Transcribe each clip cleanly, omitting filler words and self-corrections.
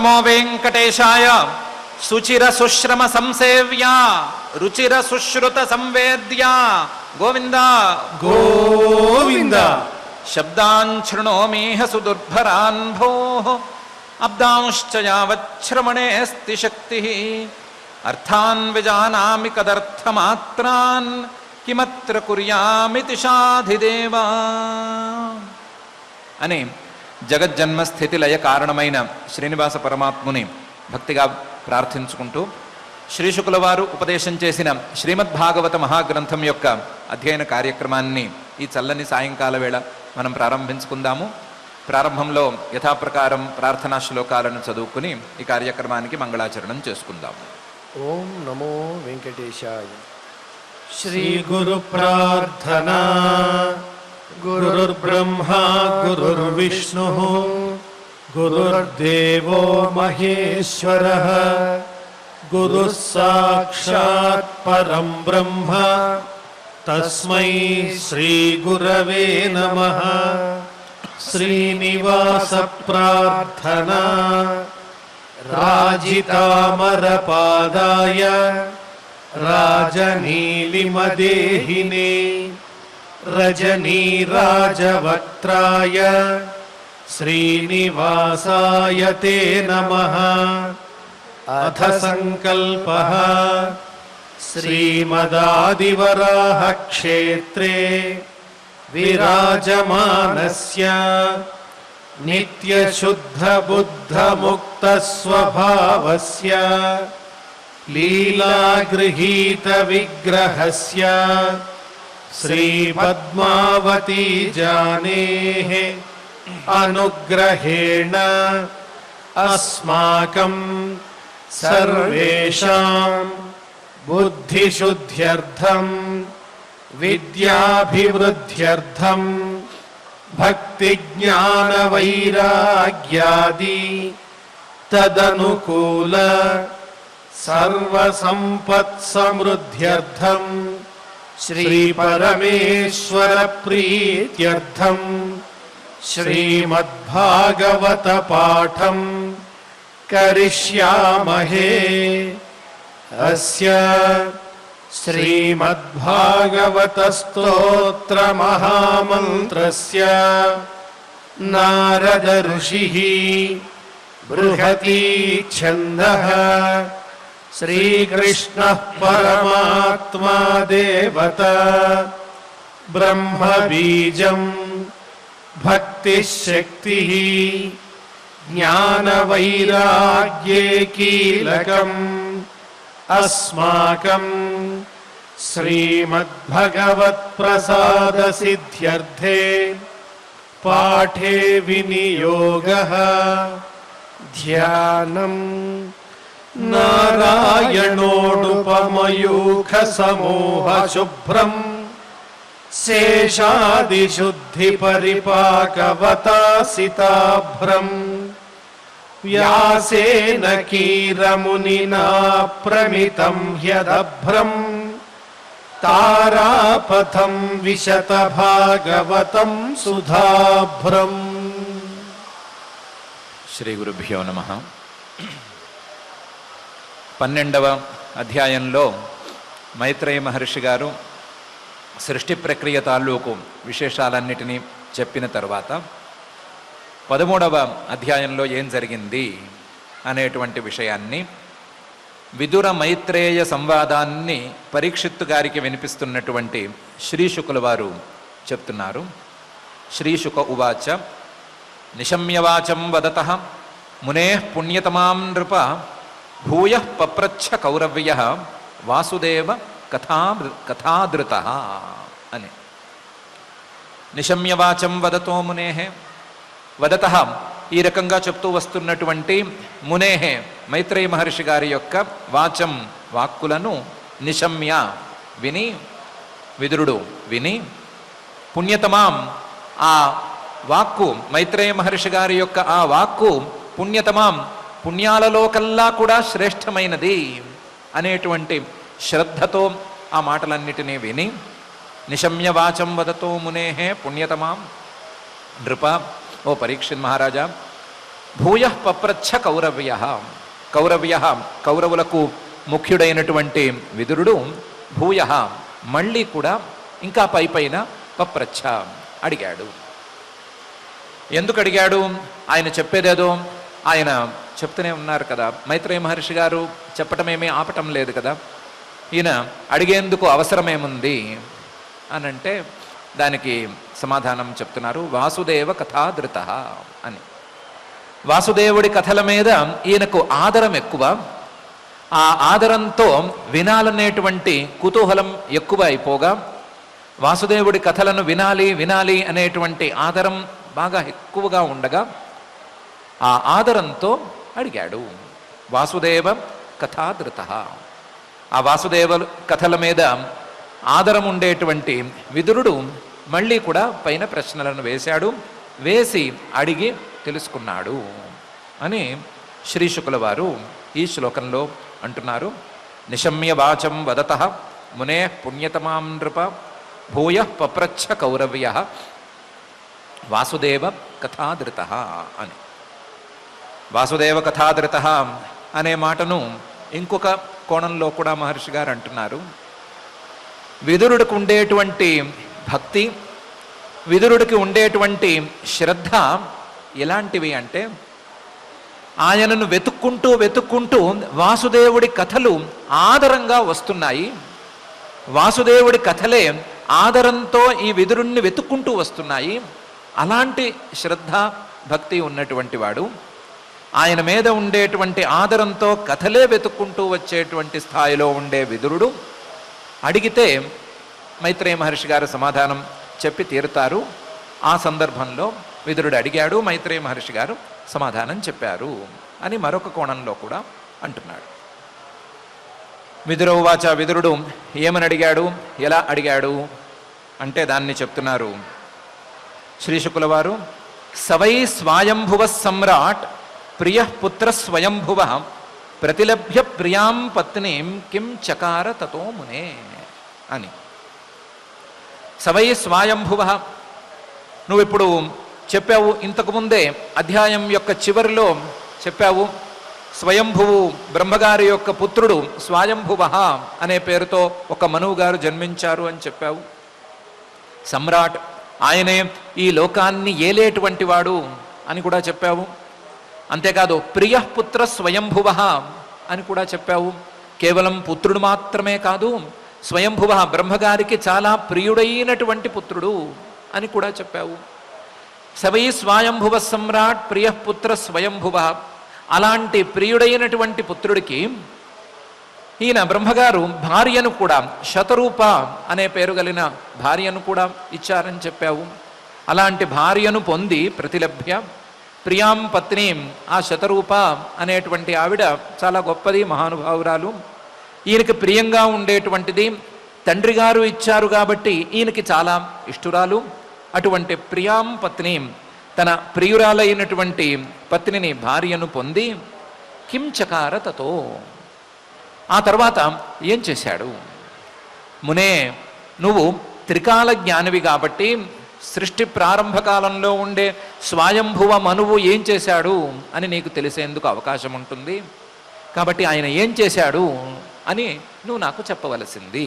नमो वेंकटेशाय सुचिर सुश्रम संसेव्या रुचिर सुश्रुत संवेद्या गोविंद गोविंद शब्दान् शृणोमीह सुदुर्भरान् भोः अब्दांश्च यावच्छ्रमणेऽस्ति शक्तिः अर्थान् विजानामि कदर्थमात्रान् किमत्र कुर्यामिति शाधिदेवा అని జగజ్జన్మ స్థితి లయ కారణమైన శ్రీనివాస పరమాత్ముని భక్తిగా ప్రార్థించుకుంటూ శ్రీ శుకుల వారు ఉపదేశం చేసిన శ్రీమద్భాగవత మహాగ్రంథం యొక్క అధ్యయన కార్యక్రమాన్ని ఈ చల్లని సాయంకాల వేళ మనం ప్రారంభించుకుందాము. ప్రారంభంలో యథాప్రకారం ప్రార్థనా శ్లోకాలను చదువుకుని ఈ కార్యక్రమానికి మంగళాచరణం చేసుకుందాము. ఓం నమో వెంకటేశాయ. శ్రీ గురు ప్రార్థనా. गुरुर्ब्रह्मा गुरुर्विष्णुः गुरुर्देवो महेश्वरः गुरुः साक्षात् परं ब्रह्म तस्मै श्री गुरवे नमः. श्रीनिवास प्रार्थना. राजितामरपादाय राजनीलिमदेहिने रजनीराजवक्त्राय श्रीनिवासाय ते नमः. अथ संकल्पः. श्रीमदादिवराह क्षेत्रे विराजमानस्य नित्यशुद्धबुद्धमुक्तस्वभावस्य लीलागृहीतविग्रहस्य श्रीपद्मावती जानेः अनुग्रहेण अस्माकं सर्वेषां बुद्धिशुद्ध्यर्थं विद्याभिवृद्ध्यर्थं भक्तिज्ञानवैराग्यादि तदनुकूल सर्वसम्पत्समृद्ध्यर्थं श्री परमेश्वर प्रीत्यर्थं श्रीमद्भागवत पाठं करिष्यामहे. अस्य श्रीमद्भागवत स्तोत्र महामन्त्रस्य नारद ऋषिः बृहती छन्दः श्रीकृष्णः परमात्मा देवता ब्रह्मबीजं भक्तिशक्तिः ज्ञानवैराग्ये कीलकम् अस्माकं श्रीमद्भगवत्प्रसादसिद्ध्यर्थे पाठे विनियोगः. ध्यानम्. नारायणोडुपमयूखसमूहशुभ्रं शेषादिशुद्धिपरिपाकवतासिताभ्रं व्यासेन कीरमुनिना प्रमितं ह्यदभ्रं तारापथं विशतभागवतं सुधाभ्रम्. శ్రీ గురుభ్యో నమః. 12వ అధ్యాయంలో మైత్రేయ మహర్షి గారు సృష్టి ప్రక్రియ తాలూకు విశేషాలన్నిటినీ చెప్పిన తర్వాత 13వ అధ్యాయంలో ఏం జరిగింది అనేటువంటి విషయాన్ని విదుర మైత్రేయ సంవాదాన్ని పరీక్షిత్తు గారికి వినిపిస్తున్నటువంటి శ్రీ శుకుల వారు చెప్తున్నారు. శ్రీ శుక ఉవాచ నిశమ్యవాచం వదతః మునేః పుణ్యతమాం నృప భూయః పప్రచ్ఛ కౌరవ్యః వాసుదేవ కథాదృతః అని. నిశమ్యవాచం వదతో మునేః. వదతః ఈ రకంగా చెప్తూ వస్తున్నటువంటి మునేః మైత్రేయ మహర్షి గారి యొక్క వాచం వాక్కులను నిశమ్య విని, విదురుడు విని, పుణ్యతమాం ఆ వాక్కు మైత్రేయ మహర్షి గారి యొక్క ఆ వాక్కు పుణ్యతమాం పుణ్యాలలో కల్లా కూడా శ్రేష్టమైనది అనేటువంటి శ్రద్ధతో ఆ మాటలన్నిటినీ విని, నిశమ్య వాచం వదతో మునేహే పుణ్యతమాం నృప, ఓ పరీక్షిత్ మహారాజా, భూయ పప్రచ్ఛ కౌరవ్య. కౌరవులకు ముఖ్యుడైనటువంటి విదురుడు భూయ మళ్ళీ కూడా ఇంకా పైన పప్రచ్ఛ అడిగాడు. ఎందుకు అడిగాడు? ఆయన చెప్పేదేదో ఆయన చెప్తూనే ఉన్నారు కదా, మైత్రేయ మహర్షి గారు చెప్పటమేమీ ఆపటం లేదు కదా, ఈయన అడిగేందుకు అవసరమేముంది అని అంటే దానికి సమాధానం చెప్తున్నారు. వాసుదేవ కథాధృత అని. వాసుదేవుడి కథల మీద ఈయనకు ఆదరం ఎక్కువ. ఆ ఆదరంతో వినాలనేటువంటి కుతూహలం ఎక్కువ అయిపోగా, వాసుదేవుడి కథలను వినాలి అనేటువంటి ఆదరం బాగా ఎక్కువగా ఉండగా ఆ ఆదరంతో అడిగాడు. వాసుదేవ కథాధృత. ఆ వాసుదేవ కథల మీద ఆదరం ఉండేటువంటి విదురుడు మళ్ళీ కూడా పైన ప్రశ్నలను వేశాడు. వేసి అడిగి తెలుసుకున్నాడు అని శ్రీ శుకుల వారు ఈ శ్లోకంలో అంటున్నారు. నిశమ్య వాచం వదత మునే పుణ్యతమాం నృప భూయ పప్రచ్ఛ కౌరవ్య వాసుదేవ కథాధృత అని. వాసుదేవ కథాధృత అనే మాటను ఇంకొక కోణంలో కూడా మహర్షి గారు అంటున్నారు. విదురుడికి ఉండేటువంటి భక్తి, విదురుడికి ఉండేటువంటి శ్రద్ధ ఎలాంటివి అంటే, ఆయనను వెతుక్కుంటూ వాసుదేవుడి కథలు ఆదరంగా వస్తున్నాయి. వాసుదేవుడి కథలే ఆదరంతో ఈ విదురుణ్ణి వెతుక్కుంటూ వస్తున్నాయి. అలాంటి శ్రద్ధ భక్తి ఉన్నటువంటి వాడు, ఆయన మీద ఉండేటువంటి ఆదరంతో కథలే వెతుక్కుంటూ వచ్చేటువంటి స్థాయిలో ఉండే విదురుడు అడిగితే మైత్రేయ మహర్షి గారు సమాధానం చెప్పి తీరుతారు. ఆ సందర్భంలో విదురుడు అడిగాడు, మైత్రేయ మహర్షి గారు సమాధానం చెప్పారు అని మరొక కోణంలో కూడా అంటున్నాడు. విదురౌవాచ. విదురుడు ఏమని అడిగాడు, ఎలా అడిగాడు అంటే దాన్ని చెప్తున్నారు శ్రీ శుకుల వారు. సవై స్వాయంభువ సమ్రాట్ ప్రియ పుత్ర స్వయంభువ ప్రతిలభ్య ప్రియాం పత్నీం కిం చకార తతో మునే అని. సవై స్వాయంభువ, నువ్వు ఇప్పుడు చెప్పావు, ఇంతకుముందే అధ్యాయం యొక్క చివరిలో చెప్పావు, స్వయంభువు బ్రహ్మగారి యొక్క పుత్రుడు స్వయంభువ అనే పేరుతో ఒక మనువు గారు జన్మించారు అని చెప్పావు. సమ్రాట్, ఆయనే ఈ లోకాన్ని ఏలేటువంటి వాడు అని కూడా చెప్పావు. అంతేకాదు ప్రియ పుత్ర స్వయంభువ అని కూడా చెప్పావు. కేవలం పుత్రుడు మాత్రమే కాదు, స్వయంభువ బ్రహ్మగారికి చాలా ప్రియుడైనటువంటి పుత్రుడు అని కూడా చెప్పావు. సవై స్వయంభువ సమ్రాట్ ప్రియ పుత్ర స్వయంభువ, అలాంటి ప్రియుడైనటువంటి పుత్రుడికి ఈయన బ్రహ్మగారు భార్యను కూడా, శతరూప అనే పేరు కలిగిన భార్యను కూడా ఇచ్చారని చెప్పావు. అలాంటి భార్యను పొంది ప్రతిలభ్య ప్రియాం పత్నీం, ఆ శతరూప అనేటువంటి ఆవిడ చాలా గొప్పది, మహానుభావురాలు, ఈయనకి ప్రియంగా ఉండేటువంటిది, తండ్రి గారు ఇచ్చారు కాబట్టి ఈయనకి చాలా ఇష్టురాలు. అటువంటి ప్రియాం పత్నీం, తన ప్రియురాలైనటువంటి పత్నిని భార్యను పొంది కిం చకార తతో, ఆ తర్వాత ఏం చేశాడు? మునే, నువ్వు త్రికాల జ్ఞానివి కాబట్టి సృష్టి ప్రారంభ కాలంలో ఉండే స్వయంభువ మనువు ఏం చేశాడు అని నీకు తెలిసేందుకు అవకాశం ఉంటుంది. కాబట్టి ఆయన ఏం చేశాడు అని నువ్వు నాకు చెప్పవలసింది.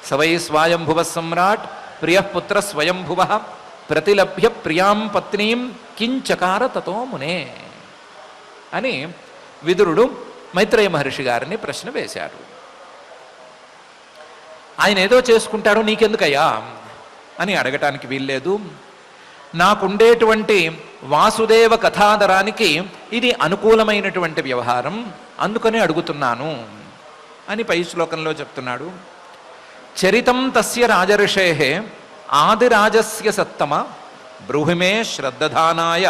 సవై స్వయంభువ సమ్రాట్ ప్రియపుత్ర స్వయంభువ ప్రతిలభ్య ప్రియాం పత్నీం కించకార తతో మునే అని విదురుడు మైత్రేయ మహర్షి గారిని ప్రశ్న వేశారు. ఆయన ఏదో చేసుకుంటాడు, నీకెందుకయ్యా అని అడగటానికి వీల్లేదు. నాకుండేటువంటి వాసుదేవ కథాధరానికి ఇది అనుకూలమైనటువంటి వ్యవహారం, అందుకని అడుగుతున్నాను అని పై శ్లోకంలో చెప్తున్నాడు. చరితం తస్య రాజర్షేః ఆదిరాజస్య సత్తమ బ్రూహిమే శ్రద్ధధానాయ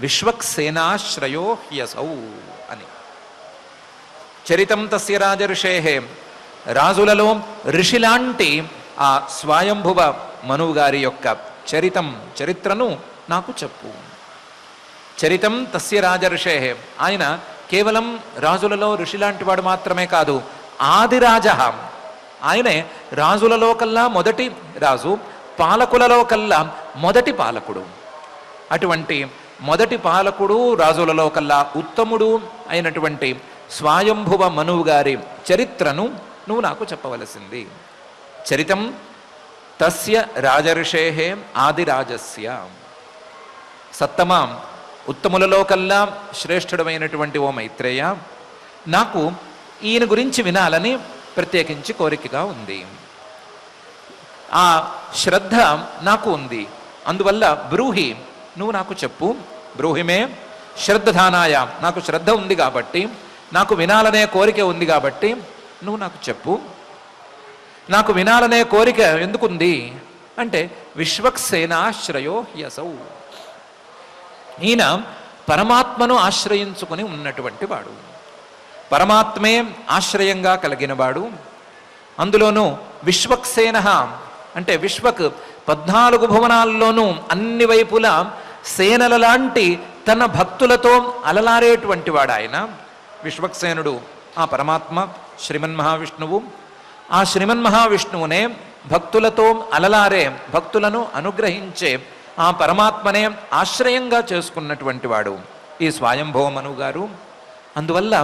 విశ్వక్సేనాశ్రయో హ్యసౌ అని. చరితం తస్య రాజర్షేః, రాజులలో ఋషిలాంటి ఆ స్వయంభువ మనువు గారి యొక్క చరిత్రను నాకు చెప్పు. చరితం తస్య రాజర్షేః, ఆయన కేవలం రాజులలో ఋషిలాంటి వాడు మాత్రమే కాదు, ఆదిరాజ, ఆయనే రాజులలో కల్లా మొదటి రాజు, పాలకులలో కల్లా మొదటి పాలకుడు. అటువంటి మొదటి పాలకుడు రాజులలో కల్లా ఉత్తముడు అయినటువంటి స్వయంభువ మనువు గారి చరిత్రను నువ్వు నాకు చెప్పవలసింది. చరితం తస్య రాజర్షేహే ఆదిరాజస్య. సత్తమ, ఉత్తములలో కల్లా శ్రేష్ఠుడమైనటువంటి ఓ మైత్రేయ, నాకు ఈయన గురించి వినాలని ప్రత్యేకించి కోరికగా ఉంది. ఆ శ్రద్ధ నాకు ఉంది. అందువల్ల బ్రూహి, నువ్వు నాకు చెప్పు. బ్రూహిమే శ్రద్ధధానాయ, నాకు శ్రద్ధ ఉంది కాబట్టి, నాకు వినాలనే కోరిక ఉంది కాబట్టి నువ్వు నాకు చెప్పు. నాకు వినాలనే కోరిక ఎందుకుంది అంటే విశ్వక్సేనాశ్రయో హ్యసౌ. ఈయన పరమాత్మను ఆశ్రయించుకుని ఉన్నటువంటి వాడు, పరమాత్మే ఆశ్రయంగా కలిగినవాడు. అందులోనూ విశ్వక్సేన అంటే విశ్వక్ 14 భువనాల్లోనూ అన్ని వైపులా సేనల లాంటి తన భక్తులతో అలలారేటువంటి వాడు ఆయన. విశ్వక్సేనుడు ఆ పరమాత్మ శ్రీమన్మహావిష్ణువు. ఆ శ్రీమన్మహావిష్ణువునే భక్తులతో అలలారే, భక్తులను అనుగ్రహించే ఆ పరమాత్మనే ఆశ్రయంగా చేసుకున్నటువంటి వాడు ఈ స్వయంభవ మనువు గారు. అందువల్ల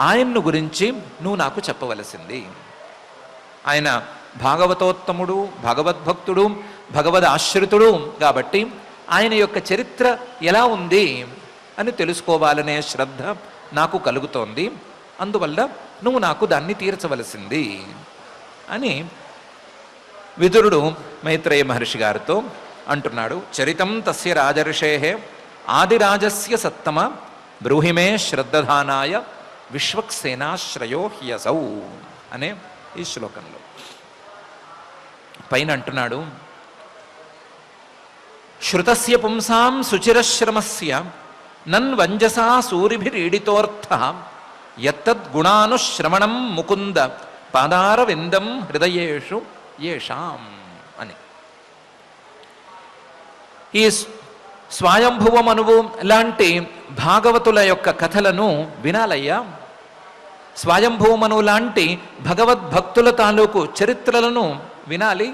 ఆయన్ను గురించి నువ్వు నాకు చెప్పవలసింది. ఆయన భాగవతోత్తముడు, భగవద్భక్తుడు, భగవద్ ఆశ్రితుడు కాబట్టి ఆయన యొక్క చరిత్ర ఎలా ఉంది అని తెలుసుకోవాలనే శ్రద్ధ నాకు కలుగుతోంది. అందువల్ల నువ్వు నాకు దాన్ని తీర్చవలసింది అని విదురుడు మైత్రేయ మహర్షి గారితో అంటున్నాడు. చరితం తస్య రాజర్షేహే ఆదిరాజస్య సత్తమ బ్రూహిమే శ్రద్ధధానాయ విశ్వక్సేనాశ్రయో హ్యసౌ అనే ఈ శ్లోకంలో పైన అంటున్నాడు. శ్రుతస్య పుంసాం శుచిరశ్రమస్య నన్వంజసా సూరిభిరీడితోర్థ యత్తద్గుణానుశ్రవణం ముకుంద పాదారవిందం హృదయేషు యేషాం అని. ఈ స్వయంభువ మనువు లాంటి భాగవతుల యొక్క కథలను వినాలయ్యా. స్వయంభువ మనువు లాంటి భగవద్భక్తుల తాలూకు చరిత్రలను వినాలి.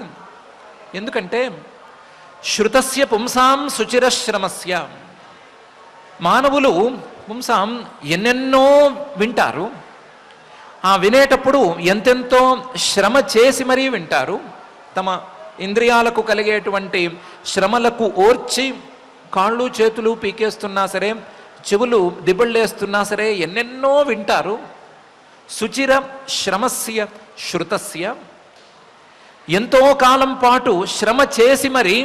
ఎందుకంటే శృతస్య పుంసాం శుచిరశ్రమస్య, మానవులు పుంసాం ఎన్నెన్నో వింటారు. ఆ వినేటప్పుడు ఎంతెంతో శ్రమ చేసి మరీ వింటారు. తమ ఇంద్రియాలకు కలిగేటువంటి శ్రమలకు ఓర్చి కాళ్ళు చేతులు పీకేస్తున్నా సరే, చెవులు దిబ్బళ్ళేస్తున్నా సరే ఎన్నెన్నో వింటారు. శుచిర శ్రమస్య శృతస్య, ఎంతో కాలం పాటు శ్రమ చేసి మరి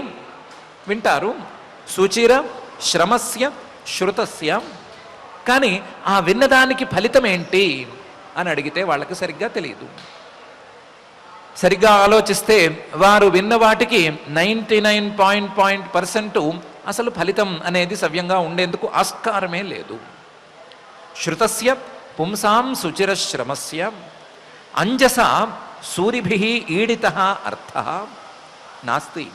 వింటారు. శుచిర శ్రమస్య శృతస్య. కానీ ఆ విన్నదానికి ఫలితం ఏంటి అని అడిగితే వాళ్ళకి సరిగ్గా తెలియదు. సరిగ్గా ఆలోచిస్తే వారు విన్న వాటికి 99% అసలు ఫలితం అనేది సవ్యంగా ఉండేందుకు ఆస్కారమే లేదు. శృతస్య పుంసాం శుచిర శ్రమస్య అంజస సూరిభిః ఈడితః అర్థః నాస్తి.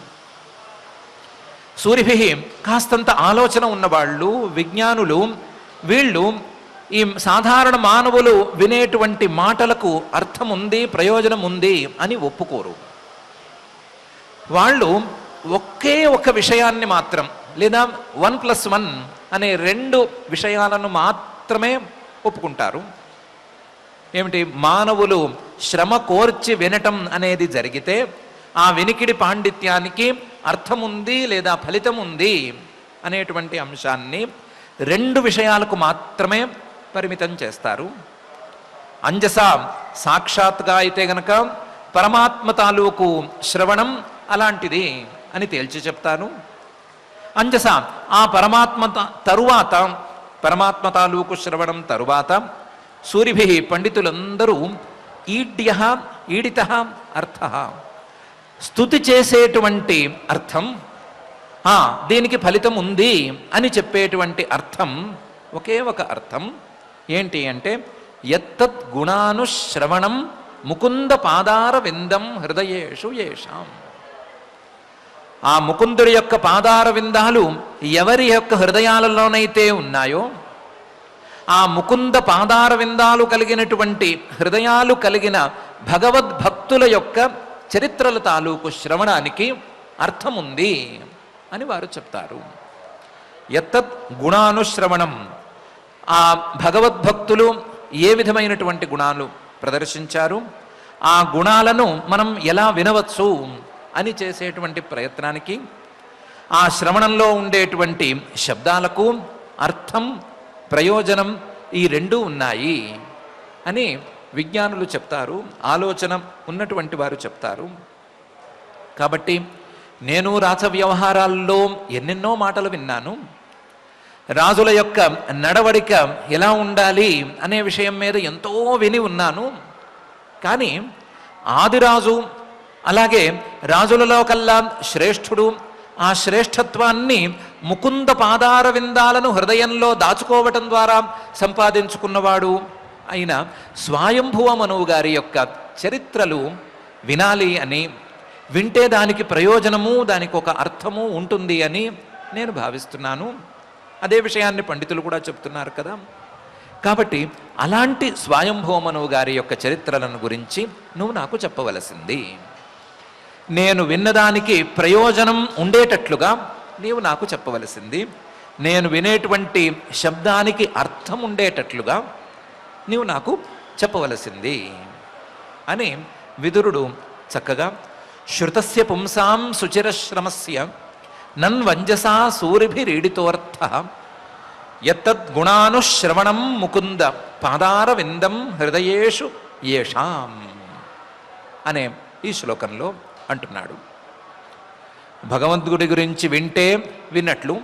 సూరిభిః కాస్తంత ఆలోచన ఉన్నవాళ్ళు, విజ్ఞానులు, వీళ్ళు ఈ సాధారణ మానవులు వినేటువంటి మాటలకు అర్థం ఉంది, ప్రయోజనం ఉంది అని ఒప్పుకోరు. వాళ్ళు ఒకే ఒక విషయాన్ని మాత్రం, లేదా 1+1 అనే 2 విషయాలను మాత్రమే ఒప్పుకుంటారు. ఏమిటి? మానవులు శ్రమ కోర్చి వినటం అనేది జరిగితే ఆ వినికిడి పాండిత్యానికి అర్థం ఉంది లేదా ఫలితం ఉంది అనేటువంటి అంశాన్ని 2 విషయాలకు మాత్రమే పరిమితం చేస్తారు. అంజస సాక్షాత్గా అయితే గనక పరమాత్మ తాలూకు శ్రవణం అలాంటిది అని తేల్చి చెప్తాను. అంజస ఆ పరమాత్మ తరువాత, పరమాత్మ తాలూకు శ్రవణం తరువాత సూరిభి పండితులందరూ ఈడ్యః ఈడితః అర్థః, స్తుతి చేసేటువంటి అర్థం, దీనికి ఫలితం ఉంది అని చెప్పేటువంటి అర్థం ఒకే ఒక అర్థం. ఏంటి అంటే యత్తద్ గుణానుశ్రవణం ముకుంద పాదార విందం హృదయేషు యేషాం. ఆ ముకుందుడి యొక్క పాదార విందాలు ఎవరి యొక్క హృదయాలలోనైతే ఉన్నాయో, ఆ ముకుంద పాదార విందాలు కలిగినటువంటి హృదయాలు కలిగిన భగవద్భక్తుల యొక్క చరిత్రల తాలూకు శ్రవణానికి అర్థముంది అని వారు చెప్తారు. యత్తత్ గుణానుశ్రవణం, ఆ భగవద్భక్తులు ఏ విధమైనటువంటి గుణాలు ప్రదర్శించారు, ఆ గుణాలను మనం ఎలా వినవచ్చు అని చేసేటువంటి ప్రయత్నానికి, ఆ శ్రవణంలో ఉండేటువంటి శబ్దాలకు అర్థం, ప్రయోజనం ఈ రెండూ ఉన్నాయి అని విజ్ఞానులు చెప్తారు, ఆలోచన ఉన్నటువంటి వారు చెప్తారు. కాబట్టి నేను రాజ వ్యవహారాల్లో ఎన్నెన్నో మాటలు విన్నాను. రాజుల యొక్క నడవడిక ఎలా ఉండాలి అనే విషయం మీద ఎంతో విని ఉన్నాను. కానీ ఆదిరాజు, అలాగే రాజులలో కల్లా శ్రేష్ఠుడు, ఆ శ్రేష్ఠత్వాన్ని ముకుంద పాదార విందాలను హృదయంలో దాచుకోవటం ద్వారా సంపాదించుకున్నవాడు అయిన స్వయంభువ మనువు గారి యొక్క చరిత్రలు వినాలి అని, వింటే దానికి ప్రయోజనము, దానికి ఒక అర్థము ఉంటుంది అని నేను భావిస్తున్నాను. అదే విషయాన్ని పండితులు కూడా చెప్తున్నారు కదా. కాబట్టి అలాంటి స్వయంభువ మనువు గారి యొక్క చరిత్రలను గురించి నువ్వు నాకు చెప్పవలసింది. నేను విన్నదానికి ప్రయోజనం ఉండేటట్లుగా నీవు నాకు చెప్పవలసింది. నేను వినేటువంటి శబ్దానికి అర్థం ఉండేటట్లుగా నీవు నాకు చెప్పవలసింది అని విదురుడు చక్కగా శృతస్య పుంసాం శుచిరశ్రమస్య నన్వంజసా సూరిభిరీడితోర్థ యత్తద్గుణానుశ్రవణం ముకుంద పాదారవిందం హృదయేషు యేషాం అనే ఈ శ్లోకంలో అంటున్నాడు. భగవంతుడి గురించి వింటే విన్నట్లు,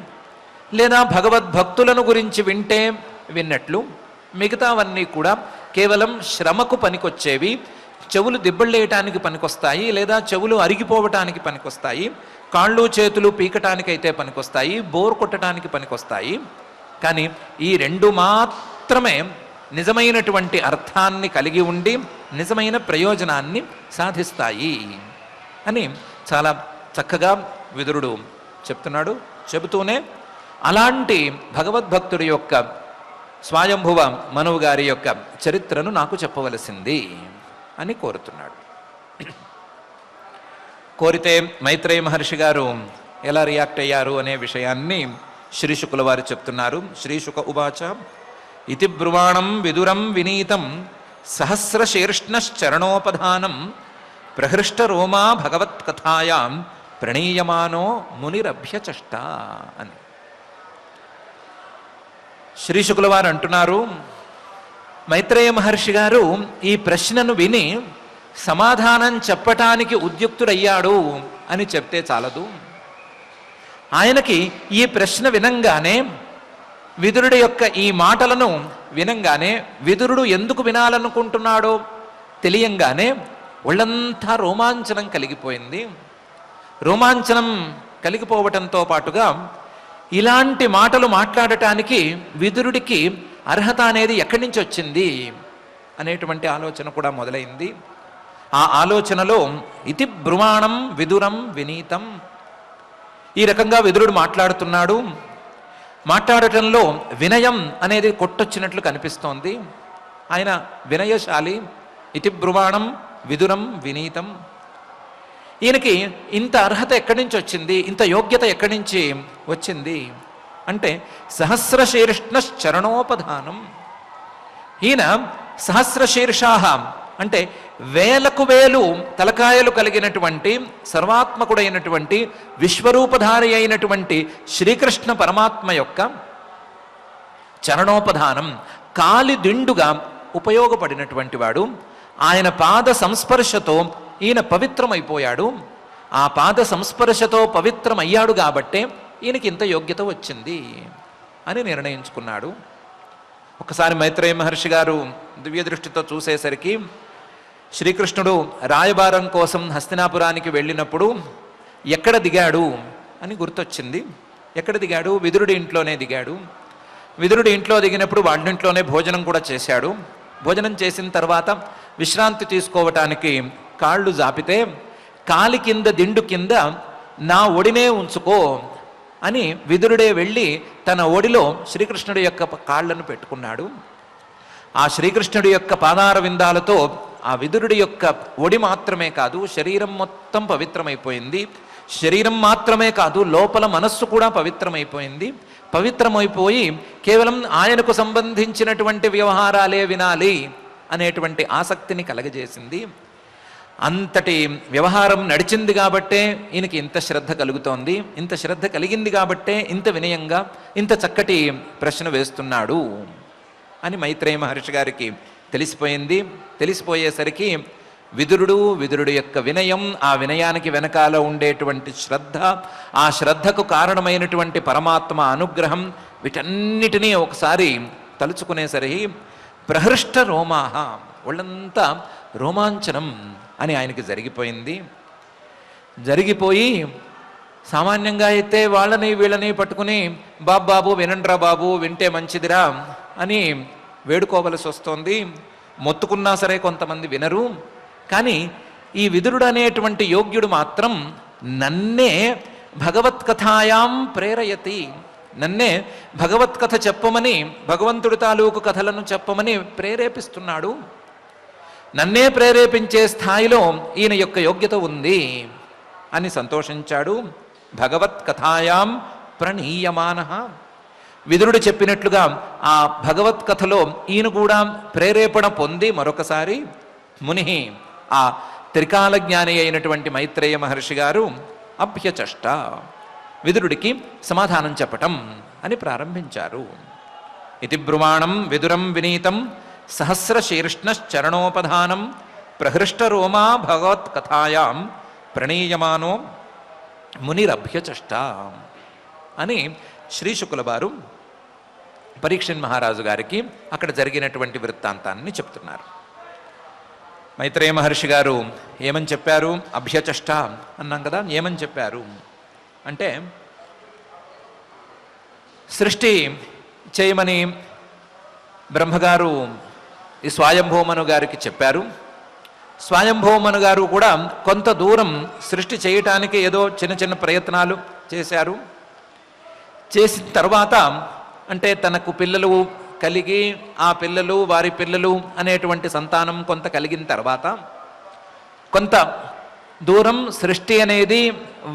లేదా భగవద్భక్తులను గురించి వింటే విన్నట్లు, మిగతావన్నీ కూడా కేవలం శ్రమకు పనికొచ్చేవి, చెవులు దిబ్బళ్ళేయటానికి పనికొస్తాయి, లేదా చెవులు అరిగిపోవటానికి పనికొస్తాయి, కాళ్ళు చేతులు పీకటానికైతే పనికొస్తాయి, బోర్ కొట్టడానికి పనికొస్తాయి. కానీ ఈ రెండు మాత్రమే నిజమైనటువంటి అర్థాన్ని కలిగి ఉండి నిజమైన ప్రయోజనాన్ని సాధిస్తాయి అని చాలా చక్కగా విదురుడు చెప్తున్నాడు. చెబుతూనే అలాంటి భగవద్భక్తుడి యొక్క స్వయంభువ మనువు గారి యొక్క చరిత్రను నాకు చెప్పవలసింది అని కోరుతున్నాడు. కోరితే మైత్రేయ మహర్షి గారు ఎలా రియాక్ట్ అయ్యారు అనే విషయాన్ని శ్రీశుకుల వారు చెప్తున్నారు. శ్రీశుక ఉవాచ ఇతి బ్రువాణం విదురం వినీతం సహస్రశీర్ష్ణశ్చరణోపధానం ప్రహృష్ట రోమా భగవత్కథాయాం ప్రణీయమానో మునిరభ్యచష్ట అని శ్రీశుకుల వారు అంటున్నారు. మైత్రేయ మహర్షి గారు ఈ ప్రశ్నను విని సమాధానం చెప్పటానికి ఉద్యుక్తుడయ్యాడు అని చెప్తే చాలదు. ఆయనకి ఈ ప్రశ్న వినంగానే, విదురుడి యొక్క ఈ మాటలను వినంగానే, విదురుడు ఎందుకు వినాలనుకుంటున్నాడో తెలియంగానే ఒళ్ళంతా రోమాంచనం కలిగిపోయింది. రోమాంచనం కలిగిపోవటంతో పాటుగా ఇలాంటి మాటలు మాట్లాడటానికి విదురుడికి అర్హత అనేది ఎక్కడి నుంచి వచ్చింది అనేటువంటి ఆలోచన కూడా మొదలైంది. ఆ ఆలోచనలో ఇతి బ్రువాణం విదురం వినీతం, ఈ రకంగా విదురుడు మాట్లాడుతున్నాడు. మాట్లాడటంలో వినయం అనేది కొట్టొచ్చినట్లు కనిపిస్తోంది. ఆయన వినయశాలి. ఇతి బ్రువాణం విదురం వినీతం. ఈయనకి ఇంత అర్హత ఎక్కడి నుంచి వచ్చింది, ఇంత యోగ్యత ఎక్కడి నుంచి వచ్చింది అంటే సహస్రశీర్ష్ణశ్చరణోపధానం. ఈయన సహస్రశీర్షాహ అంటే వేలకు వేలు తలకాయలు కలిగినటువంటి సర్వాత్మకుడైనటువంటి విశ్వరూపధారి అయినటువంటి శ్రీకృష్ణ పరమాత్మ యొక్క చరణోపధానం, కాలి దిండుగా ఉపయోగపడినటువంటి వాడు. ఆయన పాద సంస్పర్శతో ఈయన పవిత్రమైపోయాడు. ఆ పాద సంస్పర్శతో పవిత్రమయ్యాడు కాబట్టే ఈయనకి ఇంత యోగ్యత వచ్చింది అని నిర్ణయించుకున్నాడు. ఒకసారి మైత్రేయ మహర్షి గారు దివ్య దృష్టితో చూసేసరికి శ్రీకృష్ణుడు రాయబారం కోసం హస్తినాపురానికి వెళ్ళినప్పుడు ఎక్కడ దిగాడు అని గుర్తొచ్చింది. ఎక్కడ దిగాడు? విదురుడి ఇంట్లోనే దిగాడు. విదురుడి ఇంట్లో దిగినప్పుడు వాళ్ళింట్లోనే భోజనం కూడా చేశాడు. భోజనం చేసిన తర్వాత విశ్రాంతి తీసుకోవటానికి కాళ్ళు జాపితే, కాలి కింద దిండు కింద నా ఒడినే ఉంచుకో అని విదురుడే వెళ్ళి తన ఒడిలో శ్రీకృష్ణుడి యొక్క కాళ్లను పెట్టుకున్నాడు. ఆ శ్రీకృష్ణుడి యొక్క పాదార విందాలతో ఆ విదురుడి యొక్క ఒడి మాత్రమే కాదు, శరీరం మొత్తం పవిత్రమైపోయింది. శరీరం మాత్రమే కాదు, లోపల మనస్సు కూడా పవిత్రమైపోయింది. పవిత్రమైపోయి కేవలం ఆయనకు సంబంధించినటువంటి వ్యవహారాలే వినాలి అనేటువంటి ఆసక్తిని కలగజేసింది. అంతటి వ్యవహారం నడిచింది కాబట్టే ఈయనకి ఇంత శ్రద్ధ కలుగుతోంది. ఇంత శ్రద్ధ కలిగింది కాబట్టే ఇంత వినయంగా ఇంత చక్కటి ప్రశ్న వేస్తున్నాడు అని మైత్రేయ మహర్షి గారికి తెలిసిపోయింది. తెలిసిపోయేసరికి విదురుడు యొక్క వినయం, ఆ వినయానికి వెనకాల ఉండేటువంటి శ్రద్ధ, ఆ శ్రద్ధకు కారణమైనటువంటి పరమాత్మ అనుగ్రహం, వీటన్నిటినీ ఒకసారి తలుచుకునేసరికి ప్రహృష్ట రోమాహ, ఒళ్ళంతా రోమాంచనం అని ఆయనకి జరిగిపోయింది. జరిగిపోయి సామాన్యంగా అయితే వాళ్ళని వీళ్ళని పట్టుకుని బాబు వినండ్రా బాబు, వింటే మంచిదిరా అని వేడుకోవలసి వస్తోంది. మొత్తుకున్నా సరే కొంతమంది వినరు. కానీ ఈ విదురుడు అనేటువంటి యోగ్యుడు మాత్రం నన్నే భగవత్కథాయాం ప్రేరయతి, నన్నే భగవత్కథ చెప్పమని, భగవంతుడి తాలూకు కథలను చెప్పమని ప్రేరేపిస్తున్నాడు. నన్నే ప్రేరేపించే స్థాయిలో ఈయన యొక్క యోగ్యత ఉంది అని సంతోషించాడు. భగవత్కథాయాం ప్రణీయమానః, విదురుడు చెప్పినట్లుగా ఆ భగవత్కథలో ఈయన కూడా ప్రేరేపణ పొంది మరొకసారి ముని, ఆ త్రికాల జ్ఞాని అయినటువంటి మైత్రేయ మహర్షి గారు అభ్యచష్ట, విదురుడికి సమాధానం చెప్పటం అని ప్రారంభించారు. ఇతి బ్రువాణం విదురం వినీతం సహస్రశీర్ష్ణశ్చరణోపధానం ప్రహృష్టరోమా భగవత్కథాయాం ప్రణీయమానో మునిరభ్యచష్ట అని శ్రీశుకుల వారు పరీక్షణ్ మహారాజు గారికి అక్కడ జరిగినటువంటి వృత్తాంతాన్ని చెప్తున్నారు. మైత్రేయ మహర్షి గారు ఏమని చెప్పారు? అభ్యచష్ట అన్నాం కదా, ఏమని చెప్పారు అంటే, సృష్టి చేయమని బ్రహ్మగారు ఈ స్వయంభూమను గారికి చెప్పారు. స్వయంభూమను గారు కూడా కొంత దూరం సృష్టి చేయటానికి ఏదో చిన్న చిన్న ప్రయత్నాలు చేశారు. చేసిన తర్వాత అంటే తనకు పిల్లలు కలిగి ఆ పిల్లలు వారి పిల్లలు అనేటువంటి సంతానం కొంత కలిగిన తర్వాత కొంత దూరం సృష్టి అనేది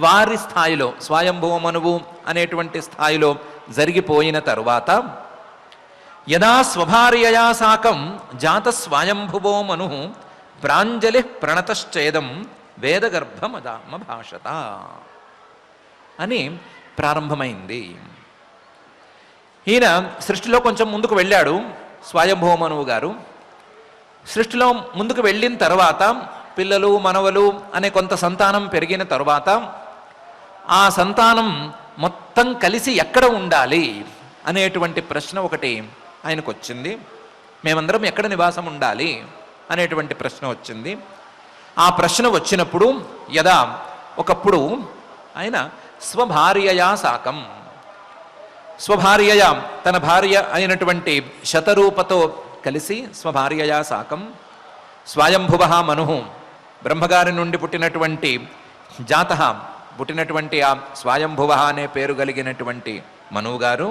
వారి స్థాయిలో, స్వయంభూమనువు అనేటువంటి స్థాయిలో జరిగిపోయిన తరువాత యదా స్వభార్యయా సాకం జాత స్వయంభువో మను ప్రాంజలి ప్రణతశ్చేదం వేదగర్భమభాషత అని ప్రారంభమైంది. ఈయన సృష్టిలో కొంచెం ముందుకు వెళ్ళాడు స్వయంభూమనువు గారు. సృష్టిలో ముందుకు వెళ్ళిన తర్వాత పిల్లలు మనవలు అనే కొంత సంతానం పెరిగిన తర్వాత ఆ సంతానం మొత్తం కలిసి ఎక్కడ ఉండాలి అనేటువంటి ప్రశ్న ఒకటి ఆయనకు వచ్చింది. మేమందరం ఎక్కడ నివాసం ఉండాలి అనేటువంటి ప్రశ్న వచ్చింది. ఆ ప్రశ్న వచ్చినప్పుడు యదా ఒకప్పుడు ఆయన స్వభార్యయా సాకం, స్వభార్యయా తన భార్య అయినటువంటి శతరూపతో కలిసి స్వభార్యయా సాకం స్వయంభువ మను, బ్రహ్మగారి నుండి పుట్టినటువంటి జాత పుట్టినటువంటి ఆ స్వయంభువ అనే పేరు కలిగినటువంటి మనువుగారు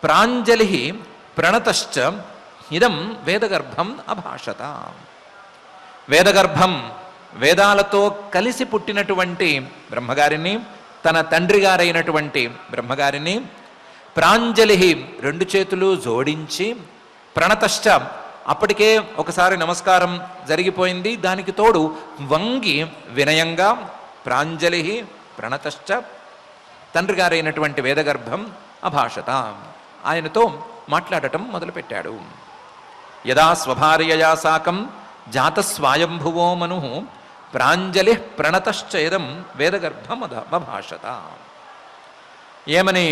ప్రాంజలి ప్రణతశ్చ ఇదం వేదగర్భం అభాషత, వేదగర్భం వేదాలతో కలిసి పుట్టినటువంటి బ్రహ్మగారిని, తన తండ్రి గారైనటువంటి బ్రహ్మగారిని ప్రాంజలి రెండు చేతులు జోడించి, ప్రణతశ్చ అప్పటికే ఒకసారి నమస్కారం జరిగిపోయింది, దానికి తోడు వంగి వినయంగా ప్రాంజలి ప్రణతశ్చ తండ్రి గారైనటువంటి వేదగర్భం అభాషత ఆయనతో మాట్లాడటం మొదలుపెట్టాడు. యదా స్వభార్యయా సాకం జాత స్వయంభువో మను ప్రాంజలి ప్రణతశ్చేదం వేదగర్భమభాషత. ఏమని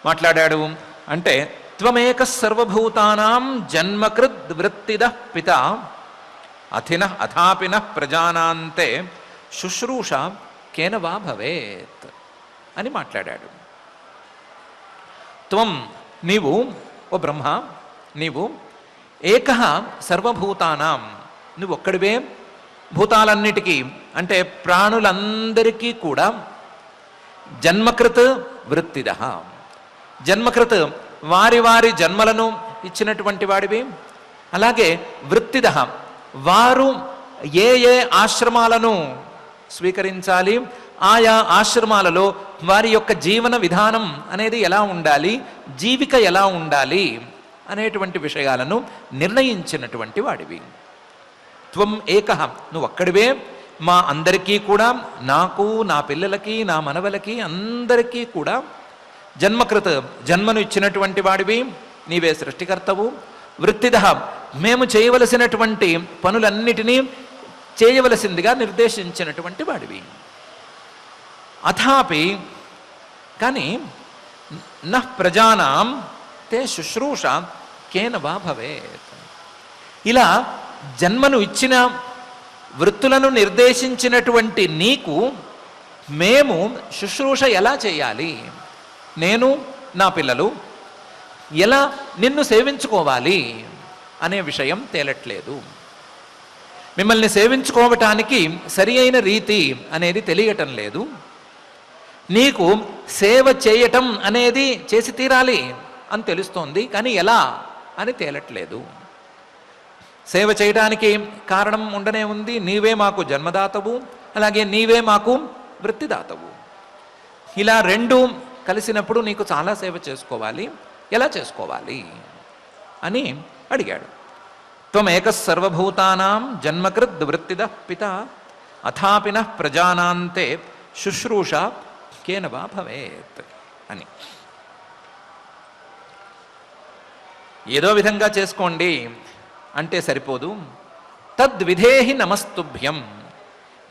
మాట్లాడాడు అంటే, త్వమేక సర్వభూతానాం జన్మకృద్ వృత్తిద పిత అథిన అథాపిన ప్రజానాంతే శుశ్రూష కేన వా భవేత్ అని మాట్లాడాడు. త్వం నీవు, ఓ బ్రహ్మ, నీవు ఏకః సర్వభూతానాం, నువ్వు ఒక్కడివే భూతాలన్నిటికీ అంటే ప్రాణులందరికీ కూడా జన్మకృత్ వృత్తిద, జన్మకృత్ వారి వారి జన్మలను ఇచ్చినటువంటి వాడివి, అలాగే వృత్తిద వారు ఏ ఏ ఆశ్రమాలను స్వీకరించాలి, ఆయా ఆశ్రమాలలో వారి యొక్క జీవన విధానం అనేది ఎలా ఉండాలి, జీవిక ఎలా ఉండాలి అనేటువంటి విషయాలను నిర్ణయించినటువంటి వాడివి. త్వం ఏకః, నువ్వు ఒక్కడివే మా అందరికీ కూడా, నాకు, నా పిల్లలకి, నా మనవలకి అందరికీ కూడా జన్మకృత, జన్మను ఇచ్చినటువంటి వాడివి, నీవే సృష్టికర్తవు. వృత్తిదః, మేము చేయవలసినటువంటి పనులన్నిటినీ చేయవలసిందిగా నిర్దేశించినటువంటి వాడివి. అథాపి, కానీ నః ప్రజానాం తే శుశ్రూష కేన వా భవేత్. ఇలా జన్మను ఇచ్చిన, వృత్తులను నిర్దేశించినటువంటి నీకు మేము శుశ్రూష ఎలా చేయాలి, నేను నా పిల్లలు ఎలా నిన్ను సేవించుకోవాలి అనే విషయం తేలట్లేదు. మిమ్మల్ని సేవించుకోవటానికి సరి అయిన రీతి అనేది తెలియటం లేదు. నీకు సేవ చేయటం అనేది చేసి తీరాలి అని తెలుస్తోంది, కానీ ఎలా అని తేలట్లేదు. సేవ చేయడానికి కారణం ఉండనే ఉంది. నీవే మాకు జన్మదాతవు, అలాగే నీవే మాకు వృత్తిదాతవు. ఇలా రెండు కలిసినప్పుడు నీకు చాలా సేవ చేసుకోవాలి, ఎలా చేసుకోవాలి అని అడిగాడు. త్వమేక సర్వభూతానాం జన్మకృద్ వృత్తిదః పిత అథాపిన ప్రజానాంతే శుశ్రూష కేన వా భవేత్ అని. ఏదో విధంగా చేసుకోండి అంటే సరిపోదు. తద్విధేహి నమస్తుభ్యం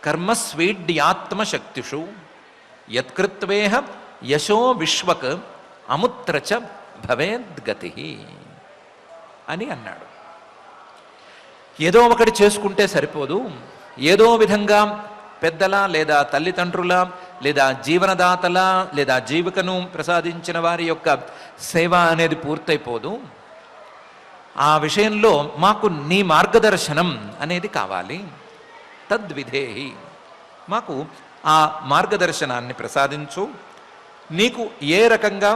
కర్మస్వీడ్యాత్మశక్తిషు యత్కృత్వేహ యశో విశ్వక్ అముత్రచ భవేద్గతి అని అన్నాడు. ఏదో ఒకటి చేసుకుంటే సరిపోదు. ఏదో విధంగా పెద్దల లేదా తల్లిదండ్రుల లేదా జీవనదాతల లేదా జీవికను ప్రసాదించిన వారి యొక్క సేవ అనేది పూర్తయిపోదు. ఆ విషయంలో మాకు నీ మార్గదర్శనం అనేది కావాలి. తద్విధేహి, మాకు ఆ మార్గదర్శనాన్ని ప్రసాదించు. నీకు ఏ రకంగా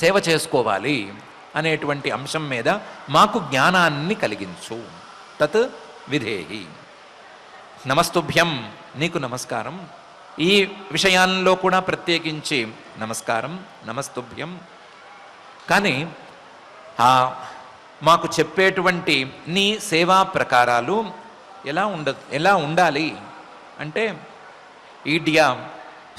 సేవ చేసుకోవాలి అనేటువంటి అంశం మీద మాకు జ్ఞానాన్ని కలిగించు. తత్ విధేహి. నమస్తుభ్యం, నీకు నమస్కారం. ఈ విషయాల్లో కూడా ప్రత్యేకించి నమస్కారం, నమస్తుభ్యం. కానీ మాకు చెప్పేటువంటి నీ సేవా ప్రకారాలు ఎలా ఉండాలి అంటే, ఈడ్యా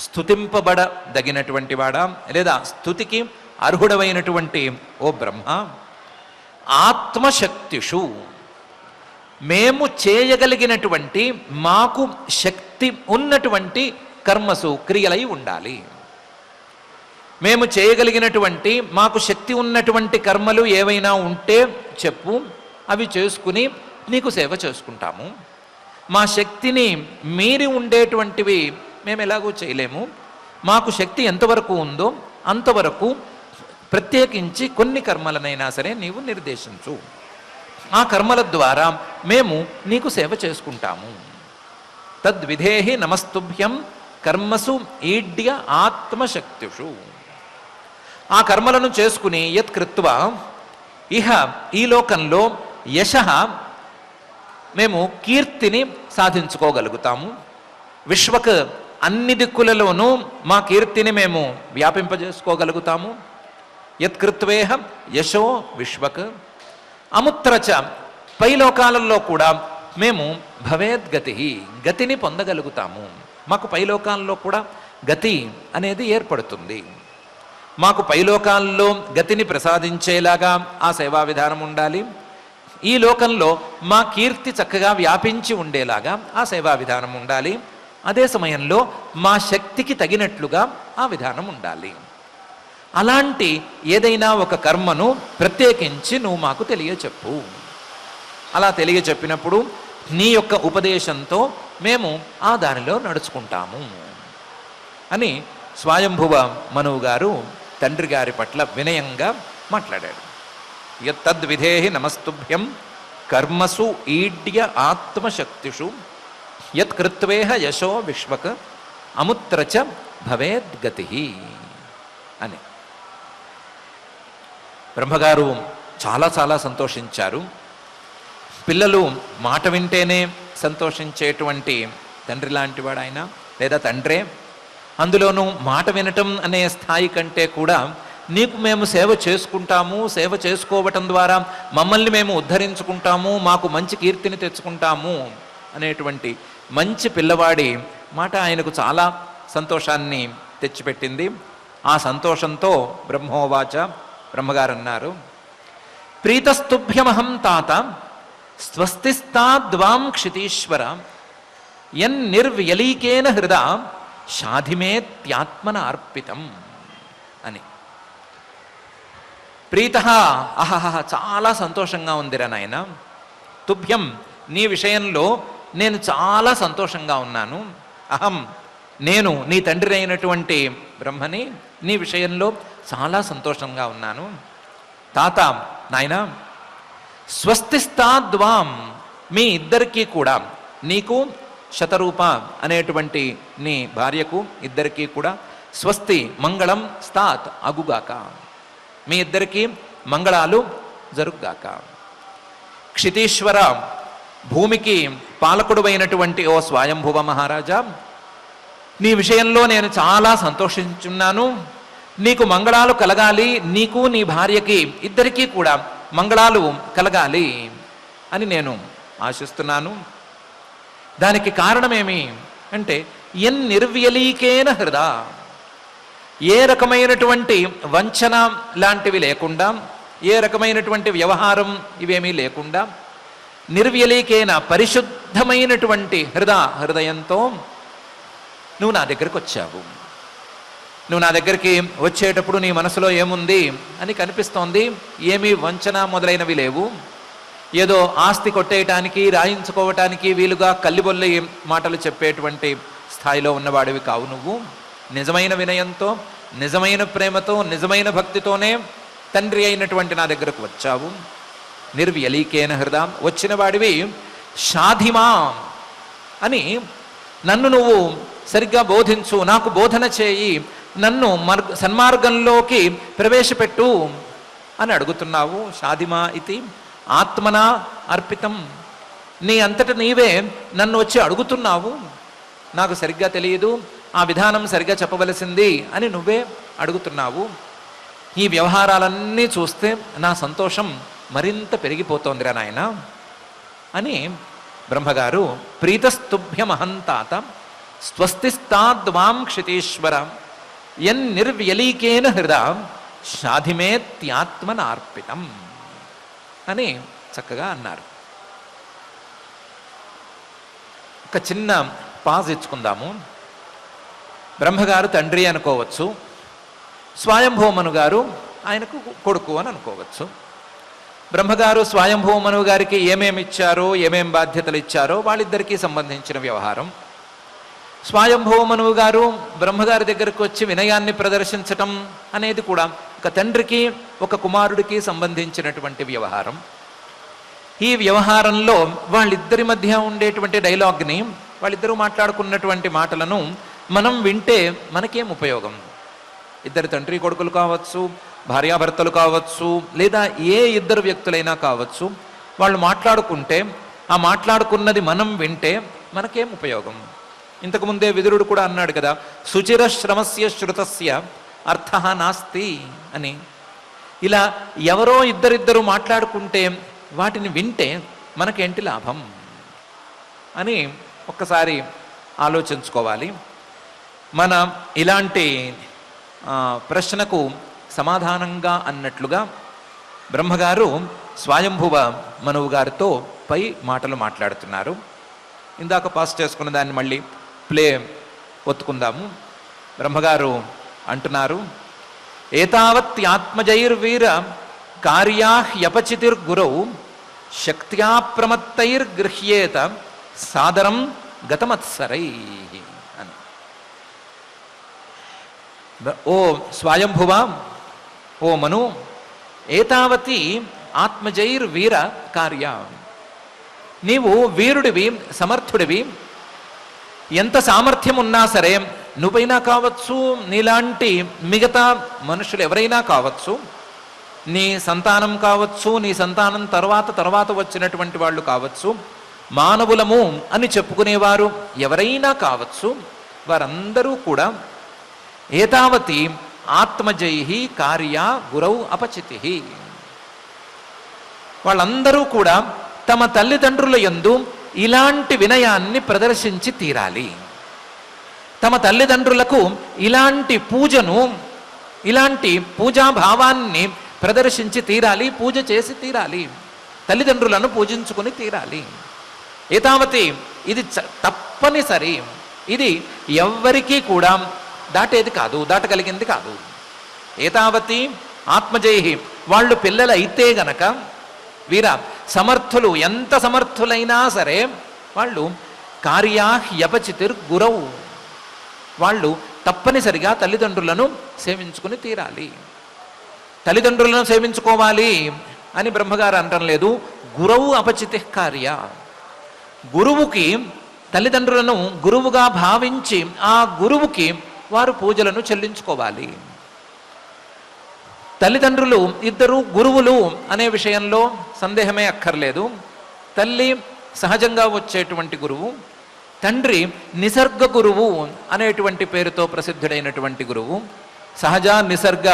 స్తుతింపబడదగినటువంటి వాడా, లేదా స్తుతికి అర్హుడమైనటువంటి ఓ బ్రహ్మ, ఆత్మశక్తిషు, మేము చేయగలిగినటువంటి మాకు శక్తి ఉన్నటువంటి కర్మసు, క్రియలై ఉండాలి. మేము చేయగలిగినటువంటి మాకు శక్తి ఉన్నటువంటి కర్మలు ఏవైనా ఉంటే చెప్పు, అవి చేసుకుని నీకు సేవ చేసుకుంటాము. మా శక్తిని మీరి ఉండేటువంటివి మేము ఎలాగూ చేయలేము. మాకు శక్తి ఎంతవరకు ఉందో అంతవరకు ప్రత్యేకించి కొన్ని కర్మలనైనా సరే నీవు నిర్దేశించు. ఆ కర్మల ద్వారా మేము నీకు సేవ చేసుకుంటాము. తద్విధేహి నమస్తుభ్యం కర్మసు ఈడ్య ఆత్మశక్తిషు. ఆ కర్మలను చేసుకుని యత్కృత్వా ఇహ, ఈ లోకంలో యశః, మేము కీర్తిని సాధించుకోగలుగుతాము. విశ్వక్, అన్ని దిక్కులలోనూ మా కీర్తిని మేము వ్యాపింపజేసుకోగలుగుతాము. యత్కృత్వేహ యశో విశ్వక్ అముత్రచ, పై లోకాలలో కూడా మేము భవేద్గతి, గతిని పొందగలుగుతాము. మాకు పైలోకాల్లో కూడా గతి అనేది ఏర్పడుతుంది. మాకు పైలోకాల్లో గతిని ప్రసాదించేలాగా ఆ సేవా విధానం ఉండాలి. ఈ లోకంలో మా కీర్తి చక్కగా వ్యాపించి ఉండేలాగా ఆ సేవా విధానం ఉండాలి. అదే సమయంలో మా శక్తికి తగినట్లుగా ఆ విధానం ఉండాలి. అలాంటి ఏదైనా ఒక కర్మను ప్రత్యేకించి నువ్వు మాకు తెలియచెప్పు. అలా తెలియచెప్పినప్పుడు నీ యొక్క ఉపదేశంతో మేము ఆ దానిలో నడుచుకుంటాము అని స్వయంభువ మనువు గారు తండ్రి గారి పట్ల వినయంగా మాట్లాడాడు. యత్తద్విధేహి నమస్తుభ్యం కర్మసు ఈడ్య ఆత్మశక్తిషు యత్కృత్వేహ యశో విశ్వక్ అముత్రచ భవేద్గతి అని. బ్రహ్మగారు చాలా చాలా సంతోషించారు. పిల్లలు మాట వింటేనే సంతోషించేటువంటి తండ్రి లాంటివాడు ఆయన, లేదా తండ్రే. అందులోనూ మాట వినటం అనే స్థాయి కంటే కూడా నీకు మేము సేవ చేసుకుంటాము, సేవ చేసుకోవటం ద్వారా మమ్మల్ని మేము ఉద్ధరించుకుంటాము, మాకు మంచి కీర్తిని తెచ్చుకుంటాము అనేటువంటి మంచి పిల్లవాడి మాట ఆయనకు చాలా సంతోషాన్ని తెచ్చిపెట్టింది. ఆ సంతోషంతో బ్రహ్మోవాచ, బ్రహ్మగారు అన్నారు, ప్రీతస్తుభ్యమహం తాత స్వస్తిస్తాద్వాం క్షితీశ్వర యన్నిర్వ్యలీకేన హృదా షాధిమేత్యాత్మన అర్పితం అని. ప్రీత అహహ, చాలా సంతోషంగా ఉందిరా నాయన. తుభ్యం, నీ విషయంలో నేను చాలా సంతోషంగా ఉన్నాను. అహం, నేను నీ తండ్రి అయినటువంటి బ్రహ్మని నీ విషయంలో చాలా సంతోషంగా ఉన్నాను. తాత, నాయన, స్వస్తిస్తాద్వాం, మీ ఇద్దరికీ కూడా, నీకు శతరూప అనేటువంటి నీ భార్యకు ఇద్దరికీ కూడా స్వస్తి, మంగళం, స్తాత్, అగుగాక, మీ ఇద్దరికీ మంగళాలు జరుగుగాక. క్షితీశ్వర, భూమికి పాలకుడు అయినటువంటి ఓ స్వయంభువ మహారాజా, నీ విషయంలో నేను చాలా సంతోషించున్నాను. నీకు మంగళాలు కలగాలి, నీకు నీ భార్యకి ఇద్దరికీ కూడా మంగళాలు కలగాలి అని నేను ఆశిస్తున్నాను. దానికి కారణమేమి అంటే, నిర్వ్యలీకేన హృదా, ఏ రకమైనటువంటి వంచన లాంటివి లేకుండా, ఏ రకమైనటువంటి వ్యవహారం ఇవేమీ లేకుండా, నిర్వ్యలీకేన పరిశుద్ధమైనటువంటి హృదయంతో నువ్వు నా దగ్గరికి వచ్చావు. నువ్వు నా దగ్గరికి వచ్చేటప్పుడు నీ మనసులో ఏముంది అని కనిపిస్తోంది. ఏమీ వంచన మొదలైనవి లేవు. ఏదో ఆస్తి కొట్టేయటానికి, రాయించుకోవటానికి వీలుగా కల్లిబొల్లి మాటలు చెప్పేటువంటి స్థాయిలో ఉన్నవాడివి కావు. నువ్వు నిజమైన వినయంతో, నిజమైన ప్రేమతో, నిజమైన భక్తితోనే తండ్రి అయినటువంటి నా దగ్గరకు వచ్చావు. నిర్వ్యలీకేన హృదయం, వచ్చిన వాడివి షాధిమా అని నన్ను నువ్వు సరిగ్గా బోధించు, నాకు బోధన చేయి, నన్ను సన్మార్గంలోకి ప్రవేశపెట్టు అని అడుగుతున్నావు. షాధిమా ఇది ఆత్మనా అర్పితం, నీ అంతట నీవే నన్ను వచ్చి అడుగుతున్నావు. నాకు సరిగ్గా తెలియదు, ఆ విధానం సరిగ్గా చెప్పవలసింది అని నువ్వే అడుగుతున్నావు. ఈ వ్యవహారాలన్నీ చూస్తే నా సంతోషం మరింత పెరిగిపోతోందిరా నాయన అని బ్రహ్మగారు ప్రీతస్తుభ్యమహంతాత స్వస్తిస్తాద్వాం క్షితీశ్వర యన్నిర్వ్యలీకేన హృదా షాధిమేత్యాత్మనార్పితం అని చక్కగా అన్నారు. ఒక చిన్న పాజ్ ఇచ్చుకుందాము. బ్రహ్మగారు తండ్రి అనుకోవచ్చు, స్వయంభూమను గారు ఆయనకు కొడుకు అని అనుకోవచ్చు. బ్రహ్మగారు స్వయంభూమను గారికి ఏమేమి ఇచ్చారో, ఏమేం బాధ్యతలు ఇచ్చారో వాళ్ళిద్దరికీ సంబంధించిన వ్యవహారం. స్వయంభూమనువు గారు బ్రహ్మగారి దగ్గరకు వచ్చి వినయాన్ని ప్రదర్శించటం అనేది కూడా ఒక తండ్రికి ఒక కుమారుడికి సంబంధించినటువంటి వ్యవహారం. ఈ వ్యవహారంలో వాళ్ళిద్దరి మధ్య ఉండేటువంటి డైలాగ్ని, వాళ్ళిద్దరూ మాట్లాడుకున్నటువంటి మాటలను మనం వింటే మనకేం ఉపయోగం? ఇద్దరు తండ్రి కొడుకులు కావచ్చు, భార్యాభర్తలు కావచ్చు, లేదా ఏ ఇద్దరు వ్యక్తులైనా కావచ్చు, వాళ్ళు మాట్లాడుకుంటే ఆ మాట్లాడుకున్నది మనం వింటే మనకేం ఉపయోగం? ఇంతకుముందే విదురుడు కూడా అన్నాడు కదా, శుచిర శ్రమస్య శృతస్య అర్థ నాస్తి అని. ఇలా ఎవరో ఇద్దరిద్దరు మాట్లాడుకుంటే వాటిని వింటే మనకేంటి లాభం అని ఒక్కసారి ఆలోచించుకోవాలి. మన ఇలాంటి ప్రశ్నకు సమాధానంగా అన్నట్లుగా బ్రహ్మగారు స్వయంభువ మనువు గారితో పై మాటలు మాట్లాడుతున్నారు. ఇందాక పాస్ చేసుకున్న దాన్ని మళ్ళీ ప్లే ఒత్తుకుందాము. బ్రహ్మగారు అంటున్నారు, ఏతావత్యాత్మజైర్వీర కార్యాహ్యపచితిర్గురౌ శక్త్యా ప్రమత్తైర్గృహ్యేత సాదరం గతమత్సరై అని. ఓ స్వయంభువ, ఓ మను, ఏతావతి ఆత్మజైర్వీర కార్య, నీవు వీరుడివి, సమర్థుడివి. ఎంత సామర్థ్యం ఉన్నా సరే, నువ్వైనా కావచ్చు, నీలాంటి మిగతా మనుషులు ఎవరైనా కావచ్చు, నీ సంతానం కావచ్చు, నీ సంతానం తర్వాత వచ్చినటువంటి వాళ్ళు కావచ్చు, మానవులము అని చెప్పుకునేవారు ఎవరైనా కావచ్చు, వారందరూ కూడా ఏతావతి ఆత్మజై కార్య గురౌ అపచితి, వాళ్ళందరూ కూడా తమ తల్లిదండ్రుల యందు ఇలాంటి వినయాన్ని ప్రదర్శించి తీరాలి. తమ తల్లిదండ్రులకు ఇలాంటి పూజను, ఇలాంటి పూజాభావాన్ని ప్రదర్శించి తీరాలి, పూజ చేసి తీరాలి, తల్లిదండ్రులను పూజించుకుని తీరాలి. ఏతావతి ఇది తప్పనిసరి, ఇది ఎవ్వరికీ కూడా దాటేది కాదు, దాటగలిగింది కాదు. ఏతావతి ఆత్మజై, వాళ్ళు పిల్లలు అయితే గనక వీర సమర్థులు, ఎంత సమర్థులైనా సరే వాళ్ళు కార్యాహ్యపచితిర్ గురౌ, వాళ్ళు తప్పనిసరిగా తల్లిదండ్రులను సేవించుకుని తీరాలి. తల్లిదండ్రులను సేవించుకోవాలి అని బ్రహ్మగారు అనటం లేదు. గురవు అపచితి కార్య, గురువుకి తల్లిదండ్రులను గురువుగా భావించి ఆ గురువుకి వారు పూజలను చెల్లించుకోవాలి. తల్లిదండ్రులు ఇద్దరు గురువులు అనే విషయంలో సందేహమే అక్కర్లేదు. తల్లి సహజంగా వచ్చేటువంటి గురువు, తండ్రి నిసర్గ గురువు అనేటువంటి పేరుతో ప్రసిద్ధుడైనటువంటి గురువు. సహజ నిసర్గ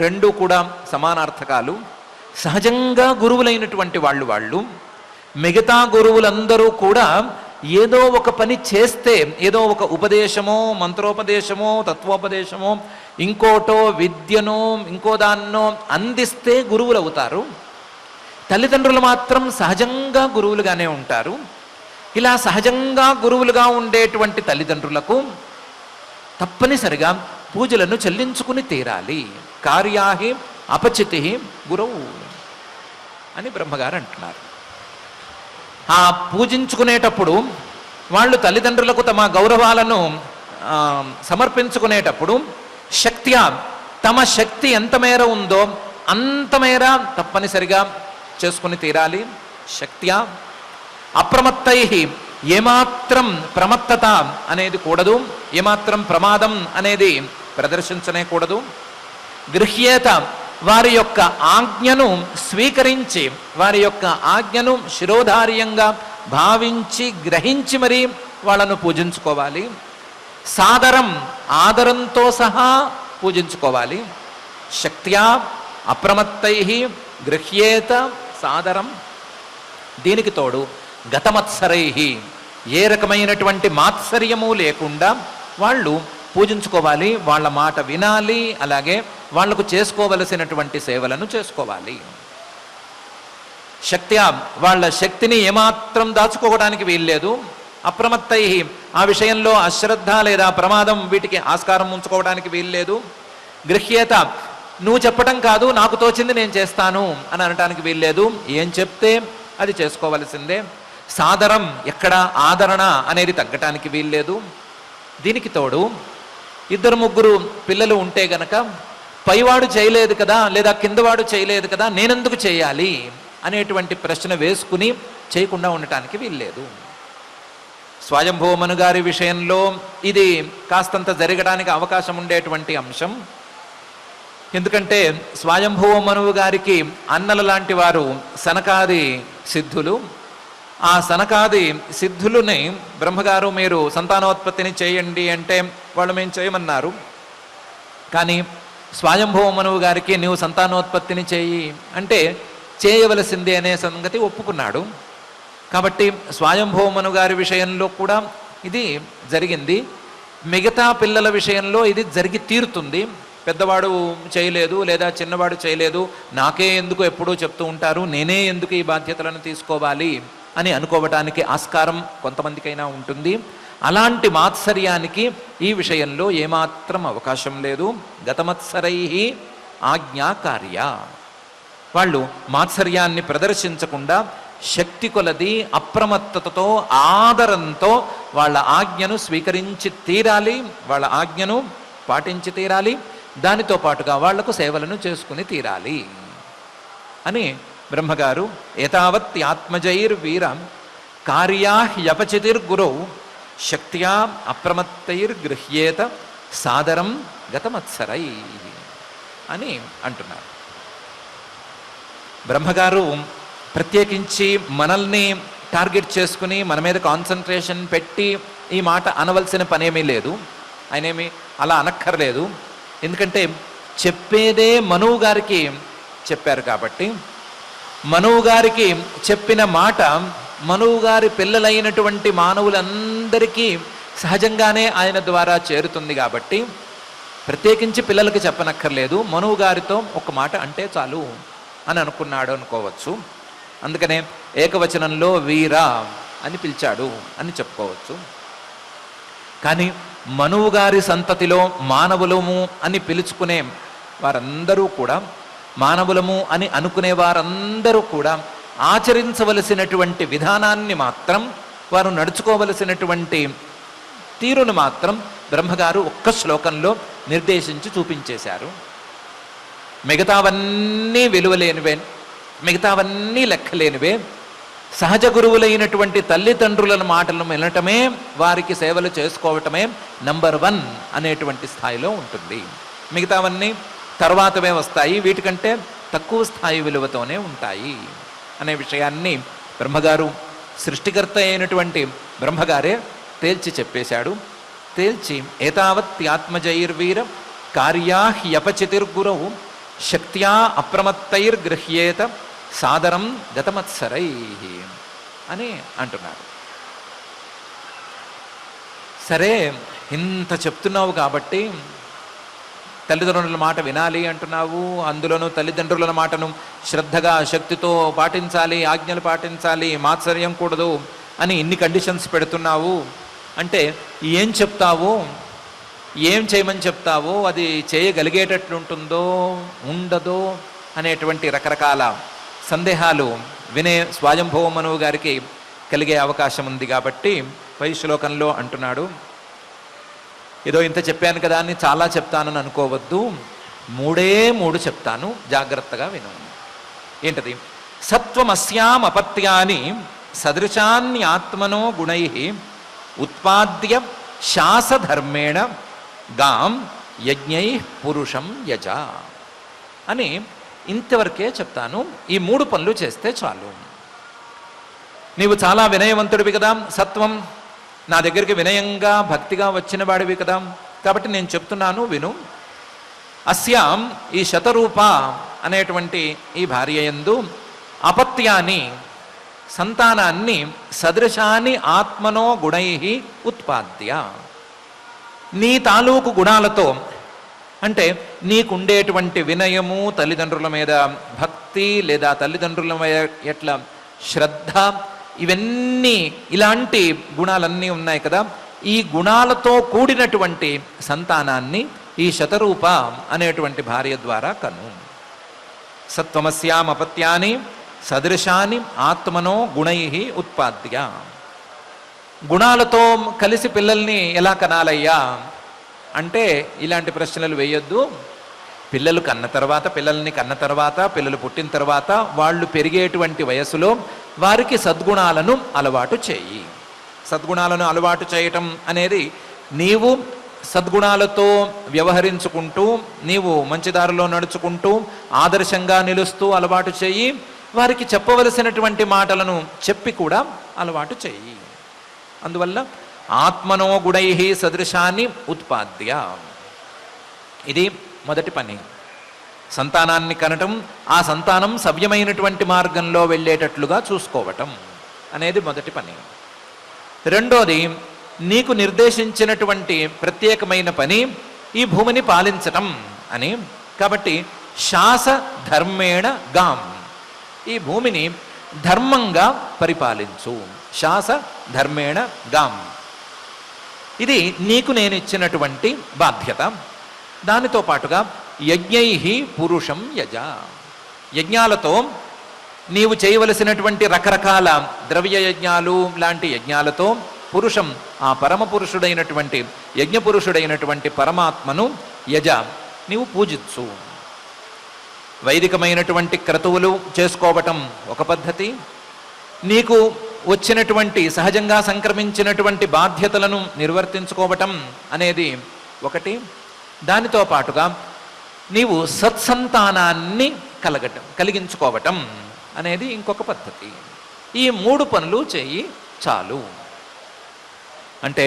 రెండూ కూడా సమానార్థకాలు. సహజంగా గురువులైనటువంటి వాళ్ళు మిగతా గురువులందరూ కూడా ఏదో ఒక పని చేస్తే, ఏదో ఒక ఉపదేశమో మంత్రోపదేశమో తత్వోపదేశమో ఇంకోటో విద్యనో ఇంకో దాన్నో అందిస్తే గురువులు అవుతారు. తల్లిదండ్రులు మాత్రం సహజంగా గురువులుగానే ఉంటారు. ఇలా సహజంగా గురువులుగా ఉండేటువంటి తల్లిదండ్రులకు తప్పనిసరిగా పూజలను చెల్లించుకుని తీరాలి. కార్యాహి అపచితి గురువు అని బ్రహ్మగారు అంటున్నారు. ఆ పూజించుకునేటప్పుడు వాళ్ళు తల్లిదండ్రులకు తమ గౌరవాలను సమర్పించుకునేటప్పుడు శక్త్యా, తమ శక్తి ఎంత మేర ఉందో అంత మేర తప్పనిసరిగా చేసుకుని తీరాలి. శక్త్యా అప్రమత్తై, ఏమాత్రం ప్రమత్తత అనేది కూడదు, ఏమాత్రం ప్రమాదం అనేది ప్రదర్శించనే కూడదు. గృహ్యేత, వారి యొక్క ఆజ్ఞను స్వీకరించి, వారి యొక్క ఆజ్ఞను శిరోధార్యంగా భావించి గ్రహించి మరీ వాళ్ళను పూజించుకోవాలి. సాదరం, ఆదరంతో సహా పూజించుకోవాలి. శక్త్యా అప్రమత్తై గృహ్యేత సాదరం. దీనికి తోడు గతమత్సరై, ఏ రకమైనటువంటి మాత్సర్యము లేకుండా వాళ్ళు పూజించుకోవాలి, వాళ్ళ మాట వినాలి, అలాగే వాళ్లకు చేసుకోవలసినటువంటి సేవలను చేసుకోవాలి. శక్త్యా, వాళ్ళ శక్తిని ఏమాత్రం దాచుకోవడానికి వీల్లేదు. అప్రమత్తై, ఆ విషయంలో అశ్రద్ధ లేదా ప్రమాదం వీటికి ఆస్కారం ఉంచుకోవడానికి వీల్లేదు. గృహ్యేత, నువ్వు చెప్పటం కాదు, నాకు తోచింది నేను చేస్తాను అని అనటానికి వీల్లేదు. ఏం చెప్తే అది చేసుకోవలసిందే. సాదరం, ఎక్కడ ఆదరణ అనేది తగ్గటానికి వీల్లేదు. దీనికి తోడు ఇద్దరు ముగ్గురు పిల్లలు ఉంటే గనక పైవాడు చేయలేదు కదా, లేదా కిందవాడు చేయలేదు కదా, నేనెందుకు చేయాలి అనేటువంటి ప్రశ్న వేసుకుని చేయకుండా ఉండటానికి వీల్లేదు. స్వయంభూమను గారి విషయంలో ఇది కాస్తంత జరగడానికి అవకాశం ఉండేటువంటి అంశం. ఎందుకంటే స్వయంభూమనువు గారికి అన్నల లాంటి వారు సనకాది సిద్ధులు. ఆ సనకాది సిద్ధులని బ్రహ్మగారు మీరు సంతానోత్పత్తిని చేయండి అంటే వాళ్ళు మేము చేయమన్నారు. కానీ స్వయంభూమనువు గారికి నీవు సంతానోత్పత్తిని చేయి అంటే చేయవలసిందే అనే సంగతి ఒప్పుకున్నాడు. కాబట్టి స్వయంభూమను గారి విషయంలో కూడా ఇది జరిగింది. మిగతా పిల్లల విషయంలో ఇది జరిగి తీరుతుంది. పెద్దవాడు చేయలేదు లేదా చిన్నవాడు చేయలేదు, నాకే ఎందుకు ఎప్పుడూ చెప్తూ ఉంటారు, నేనే ఎందుకు ఈ బాధ్యతలను తీసుకోవాలి అని అనుకోవటానికి ఆస్కారం కొంతమందికైనా ఉంటుంది. అలాంటి మాత్సర్యానికి ఈ విషయంలో ఏమాత్రం అవకాశం లేదు. గతమత్సరై ఆజ్ఞాకార్య, వాళ్ళు మాత్సర్యాన్ని ప్రదర్శించకుండా శక్తి కొలది అప్రమత్తతతో ఆదరంతో వాళ్ళ ఆజ్ఞను స్వీకరించి తీరాలి, వాళ్ళ ఆజ్ఞను పాటించి తీరాలి, దానితో పాటుగా వాళ్లకు సేవలను చేసుకుని తీరాలి అని బ్రహ్మగారు ఏతావత్ ఆత్మజైర్వీరం కార్యాహ్యపచితిర్గురౌ శక్త్యా అప్రమత్తైర్గృహ్యేత సాదరం గతమత్సరై అని అంటున్నారు. బ్రహ్మగారు ప్రత్యేకించి మనల్ని టార్గెట్ చేసుకుని మన మీద కాన్సన్ట్రేషన్ పెట్టి ఈ మాట అనవలసిన పనేమీ లేదు. ఆయనేమి అలా అనక్కర్లేదు. ఎందుకంటే చెప్పేదే మనువు గారికి చెప్పారు కాబట్టి, మనువు గారికి చెప్పిన మాట మనువు గారి పిల్లలైనటువంటి మానవులందరికీ సహజంగానే ఆయన ద్వారా చేరుతుంది కాబట్టి ప్రత్యేకించి పిల్లలకి చెప్పనక్కర్లేదు. మనువు గారితో ఒక మాట అంటే చాలు అని అనుకున్నాడు అనుకోవచ్చు. అందుకనే ఏకవచనంలో వీర అని పిలిచాడు అని చెప్పుకోవచ్చు. కానీ మనువు గారి సంతతిలో మానవులము అని పిలుచుకునే వారందరూ కూడా, మానవులము అని అనుకునే వారందరూ కూడా ఆచరించవలసినటువంటి విధానాన్ని మాత్రం, వారు నడుచుకోవలసినటువంటి తీరును మాత్రం బ్రహ్మగారు ఒక్క శ్లోకంలో నిర్దేశించి చూపించేశారు. మిగతావన్నీ విలువలేనివే, మిగతావన్నీ లెక్కలేనివే. సహజ గురువులైనటువంటి తల్లిదండ్రుల మాటలను వినటమే, వారికి సేవలు చేసుకోవటమే నంబర్ 1 అనేటువంటి స్థాయిలో ఉంటుంది. మిగతావన్నీ తర్వాతవే వస్తాయి, వీటికంటే తక్కువ స్థాయి విలువతోనే ఉంటాయి అనే విషయాన్ని బ్రహ్మగారు, సృష్టికర్త అయినటువంటి బ్రహ్మగారే తేల్చి చెప్పేశాడు. తేల్చి ఏతావత్యాత్మజైర్వీర కార్యాహ్యపచితిర్గురౌ శక్త్యా అప్రమత్తైర్గృహ్యేత సాదరం గతమత్సరై అని అంటున్నారు. సరే, ఇంత చెప్తున్నావు కాబట్టి తల్లిదండ్రుల మాట వినాలి అంటున్నావు, అందులోనూ తల్లిదండ్రుల మాటను శ్రద్ధగా శక్తితో పాటించాలి, ఆజ్ఞలు పాటించాలి, మాత్సర్యం కూడదు అని ఇన్ని కండిషన్స్ పెడుతున్నావు అంటే ఏం చెప్తావు, ఏం చేయమని చెప్తావో, అది చేయగలిగేటట్లుంటుందో ఉండదో అనేటువంటి రకరకాల సందేహాలు వినే స్వయంభవ మనువు గారికి కలిగే అవకాశం ఉంది. కాబట్టి పై శ్లోకంలో అంటున్నాడు, ఏదో ఇంత చెప్పాను కదా అని చాలా చెప్తానని అనుకోవద్దు, 3 చెప్తాను, జాగ్రత్తగా విను. ఏంటది? సత్వమస్యామపత్యాని సదృశాన్యాత్మనో గుణై ఉత్పాద్య శాసధర్మేణ గాం యజ్ఞై పురుషం యజ అని ఇంతవరకే చెప్తాను. ఈ 3 పనులు చేస్తే చాలు. నీవు చాలా వినయవంతుడివి కదా, సత్వం, నా దగ్గరికి వినయంగా భక్తిగా వచ్చిన వాడివి కదా, కాబట్టి నేను చెప్తున్నాను విను. అస్యాం, ఈ శతరూప అనేటువంటి ఈ భార్య యందు అపత్యాన్ని, సంతానాన్ని, సదృశాన్ని ఆత్మనో గుణై ఉత్పాద్య, నీ తాలూకు గుణాలతో, అంటే నీకుండేటువంటి వినయము, తల్లిదండ్రుల మీద భక్తి లేదా తల్లిదండ్రుల మీద ఎట్లా శ్రద్ధ, ఇవన్నీ ఇలాంటి గుణాలన్నీ ఉన్నాయి కదా, ఈ గుణాలతో కూడినటువంటి సంతానాన్ని ఈ శతరూప అనేటువంటి భార్య ద్వారా కను. సత్వమస్యామపత్యాని సదృశాని ఆత్మనో గుణై ఉత్పాద్య. గుణాలతో కలిసి పిల్లల్ని ఎలా కనాలయ్యా అంటే ఇలాంటి ప్రశ్నలు వేయొద్దు. పిల్లలు కన్న తర్వాత, పిల్లల్ని కన్న తర్వాత, పిల్లలు పుట్టిన తర్వాత వాళ్ళు పెరిగేటువంటి వయసులో వారికి సద్గుణాలను అలవాటు చేయి. సద్గుణాలను అలవాటు చేయటం అనేది నీవు సద్గుణాలతో వ్యవహరించుకుంటూ, నీవు మంచిదారిలో నడుచుకుంటూ, ఆదర్శంగా నిలుస్తూ అలవాటు చేయి. వారికి చెప్పవలసినటువంటి మాటలను చెప్పి కూడా అలవాటు చేయి. అందువల్ల ఆత్మనో గుణై సదృశాన్ని ఉత్పాద్య, ఇది మొదటి పని. సంతానాన్ని కనటం, ఆ సంతానం సవ్యమైనటువంటి మార్గంలో వెళ్ళేటట్లుగా చూసుకోవటం అనేది మొదటి పని. రెండోది, నీకు నిర్దేశించినటువంటి ప్రత్యేకమైన పని ఈ భూమిని పాలించటం అని. కాబట్టి శాస ధర్మేణ గాం, ఈ భూమిని ధర్మంగా పరిపాలించు. శాస ధర్మేణ గాం, ఇది నీకు నేను ఇచ్చినటువంటి బాధ్యత. దానితో పాటుగా యజ్ఞై పురుషం యజ, యజ్ఞాలతో నీవు చేయవలసినటువంటి రకరకాల ద్రవ్య యజ్ఞాలు లాంటి యజ్ఞాలతో పురుషం, ఆ పరమ పురుషుడైనటువంటి యజ్ఞపురుషుడైనటువంటి పరమాత్మను యజ, నీవు పూజించు. వైదికమైనటువంటి క్రతువులు చేసుకోవటం ఒక పద్ధతి, నీకు వచ్చినటువంటి సహజంగా సంక్రమించినటువంటి బాధ్యతలను నిర్వర్తించుకోవటం అనేది ఒకటి. దానితో పాటుగా నీవు సత్సంతానాన్ని కలిగించుకోవటం అనేది ఇంకొక పద్ధతి. ఈ 3 పనులు చేయి చాలు. అంటే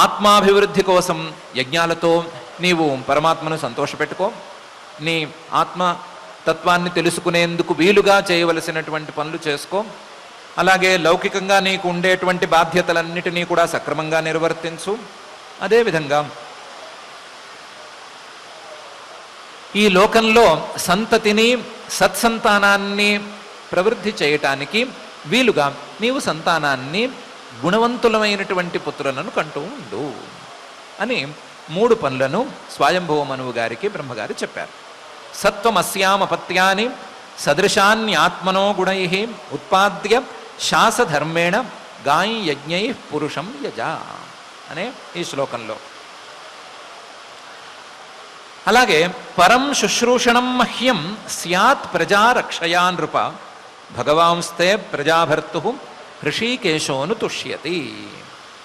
ఆత్మాభివృద్ధి కోసం యజ్ఞాలతో నీవు పరమాత్మను సంతోషపెట్టుకో, నీ ఆత్మతత్వాన్ని తెలుసుకునేందుకు వీలుగా చేయవలసినటువంటి పనులు చేసుకో, అలాగే లౌకికంగా నీకు ఉండేటువంటి బాధ్యతలన్నిటినీ కూడా సక్రమంగా నిర్వర్తించు. అదేవిధంగా ఈ లోకంలో సంతతిని సత్సంతానాన్ని ప్రవృద్ధి చేయటానికి వీలుగా నీవు సంతానాన్ని గుణవంతులమైనటువంటి పుత్రులను కంటూ ఉండు అని 3 పనులను స్వయంభువ మనువు గారికి బ్రహ్మగారు చెప్పారు. సత్వమస్యామపత్యాని సదృశాన్యాత్మనో గుణై ఉత్పాద్య శాసధర్మేణ గాయి యజ్ఞై పురుషం యజ అనే ఈ శ్లోకంలో. అలాగే పరం శుశ్రూషణం మహ్యం స్యాత్ ప్రజారక్షయా నృప భగవాంస్తే ప్రజాభర్తు హృషీకేశోను తుష్యతి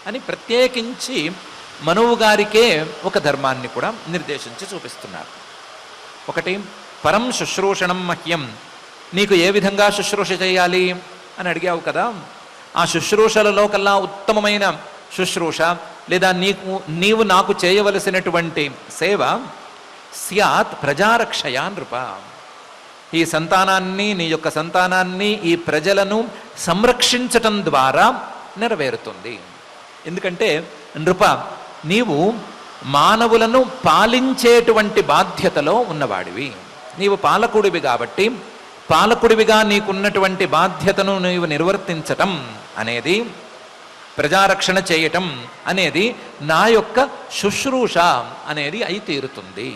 అని ప్రత్యేకించి మనువు గారికే ఒక ధర్మాన్ని కూడా నిర్దేశించి చూపిస్తున్నారు. ఒకటి, పరం శుశ్రూషణం మహ్యం, నీకు ఏ విధంగా శుశ్రూష చేయాలి అని అడిగావు కదా, ఆ శుశ్రూషలలో కల్లా ఉత్తమమైన శుశ్రూష లేదా నీవు నాకు చేయవలసినటువంటి సేవ స్యాత్ ప్రజారక్షయా నృప, ఈ సంతానాన్ని, నీ యొక్క సంతానాన్ని, ఈ ప్రజలను సంరక్షించటం ద్వారా నెరవేరుతుంది. ఎందుకంటే నృప, నీవు మానవులను పాలించేటువంటి బాధ్యతలో ఉన్నవాడివి, నీవు పాలకుడివి కాబట్టి పాలకుడివిగా నీకున్నటువంటి బాధ్యతను నీవు నిర్వర్తించటం అనేది, ప్రజారక్షణ చేయటం అనేది నా యొక్క శుశ్రూష అనేది అయి తీరుతుంది.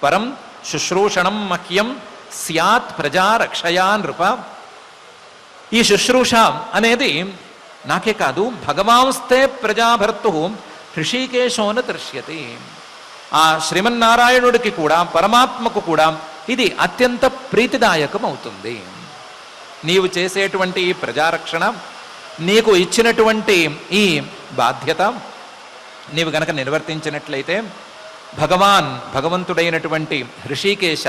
పరం శుశ్రూషణం మహ్యం స్యాత్ ప్రజారక్షయా నృప, ఈ శుశ్రూష అనేది నాకే కాదు, భగవాంస్తే ప్రజాభర్తు హృషీకేశోన దృశ్యతి, ఆ శ్రీమన్నారాయణుడికి కూడా పరమాత్మకు కూడా ఇది అత్యంత ప్రీతిదాయకం అవుతుంది. నీవు చేసేటువంటి ఈ ప్రజారక్షణ, నీకు ఇచ్చినటువంటి ఈ బాధ్యత నీవు గనక నిర్వర్తించినట్లయితే భగవంతుడైనటువంటి హృషీకేశ,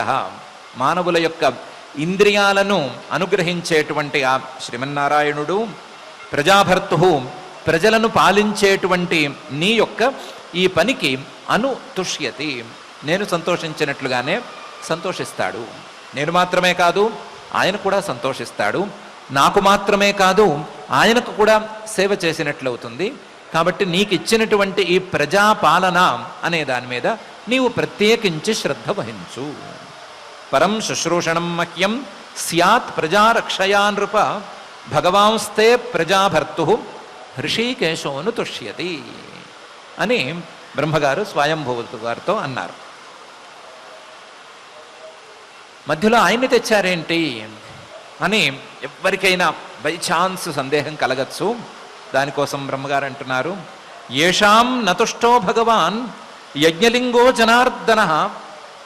మానవుల యొక్క ఇంద్రియాలను అనుగ్రహించేటువంటి ఆ శ్రీమన్నారాయణుడు, ప్రజాభర్తు ప్రజలను పాలించేటువంటి నీ యొక్క ఈ పనికి తుష్యతి, నేను సంతోషించినట్లుగానే సంతోషిస్తాడు. నేను మాత్రమే కాదు, ఆయన కూడా సంతోషిస్తాడు. నాకు మాత్రమే కాదు, ఆయనకు కూడా సేవ చేసినట్లవుతుంది. కాబట్టి నీకు ఇచ్చినటువంటి ఈ ప్రజాపాలన అనే దాని మీద నీవు ప్రత్యేకించి శ్రద్ధ వహించు. పరం శుశ్రూషణం మహ్యం స్యాత్ ప్రజారక్షయా నృప భగవాంస్తే ప్రజాభర్తు హృషీకేశోను తుష్యతి అని బ్రహ్మగారు స్వయంభువ గారితో అన్నారు. మధ్యలో ఆయన్ని తెచ్చారేంటి అని ఎవరికైనా బై ఛాన్స్ సందేహం కలగచ్చు. దానికోసం బ్రహ్మగారు అంటున్నారు, ఏషాం నతుష్టో భగవాన్ యజ్ఞలింగో జనార్దన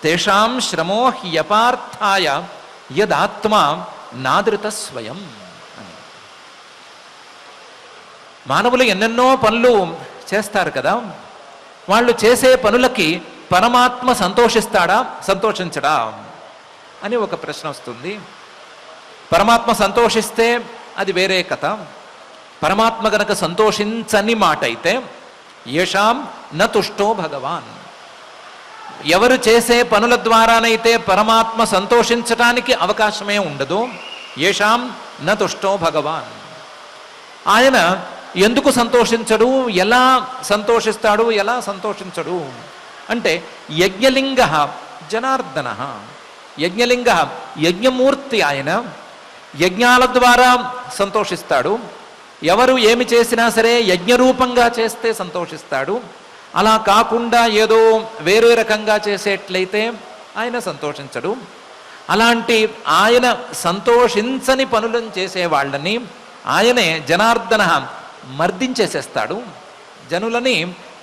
తేషాం శ్రమో హ్యపార్థాయ యదాత్మా నాదృత స్వయం అని. మానవులు ఎన్నెన్నో పనులు చేస్తారు కదా, వాళ్ళు చేసే పనులకి పరమాత్మ సంతోషిస్తాడా, సంతోషించడా అని ఒక ప్రశ్న వస్తుంది. పరమాత్మ సంతోషిస్తే అది వేరే కథ. పరమాత్మ గనక సంతోషించని మాట అయితే ఏషాం నతుష్టో భగవాన్, ఎవరు చేసే పనుల ద్వారానైతే పరమాత్మ సంతోషించటానికి అవకాశమే ఉండదు, ఏషాం నతుష్టో భగవాన్. ఆయన ఎందుకు సంతోషించడు, ఎలా సంతోషిస్తాడు, ఎలా సంతోషించడు అంటే యజ్ఞలింగ జనార్దన, యజ్ఞలింగ యజ్ఞమూర్తి, ఆయన యజ్ఞాల ద్వారా సంతోషిస్తాడు. ఎవరు ఏమి చేసినా సరే యజ్ఞరూపంగా చేస్తే సంతోషిస్తాడు. అలా కాకుండా ఏదో వేరే రకంగా చేసేట్లయితే ఆయన సంతోషించడు. అలాంటి ఆయన సంతోషించని పనులను చేసేవాళ్ళని ఆయనే జనార్దన మర్దించేసేస్తాడు. జనులని,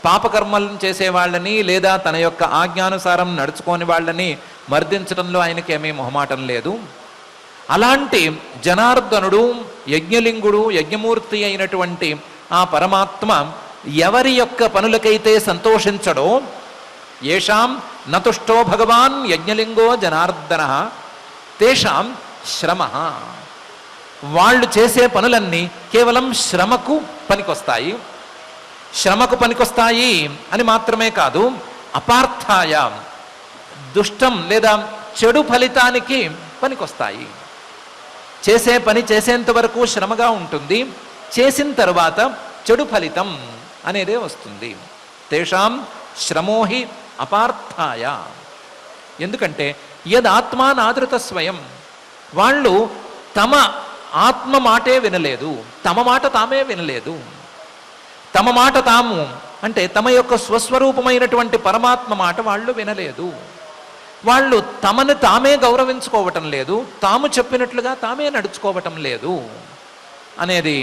పాపకర్మలను చేసేవాళ్ళని లేదా తన యొక్క ఆజ్ఞానుసారం నడుచుకోని వాళ్ళని మర్దించడంలో ఆయనకేమీ మొహమాటం లేదు. అలాంటి జనార్దనుడు, యజ్ఞలింగుడు, యజ్ఞమూర్తి అయినటువంటి ఆ పరమాత్మ ఎవరి యొక్క పనులకైతే సంతోషించడో, ఏషాం నతుష్టో భగవాన్ యజ్ఞలింగో జనార్దన తేషాం శ్రమ, వాళ్ళు చేసే పనులన్నీ కేవలం శ్రమకు పనికొస్తాయి. శ్రమకు పనికొస్తాయి అని మాత్రమే కాదు, అపార్థాయ, దుష్టం లేదా చెడు ఫలితానికి పనికొస్తాయి. చేసే పని చేసేంత వరకు శ్రమగా ఉంటుంది, చేసిన తర్వాత చెడు ఫలితం అనేదే వస్తుంది. తేషాం శ్రమోహి అపార్థాయ. ఎందుకంటే యదాత్మా నాదృత స్వయం, వాళ్ళు తమ ఆత్మ మాటే వినలేదు, తమ మాట తామే వినలేదు. తమ మాట తాము అంటే తమ యొక్క స్వస్వరూపమైనటువంటి పరమాత్మ మాట వాళ్ళు వినలేదు. వాళ్ళు తమను తామే గౌరవించుకోవటం లేదు, తాము చెప్పినట్లుగా తామే నడుచుకోవటం లేదు అనేది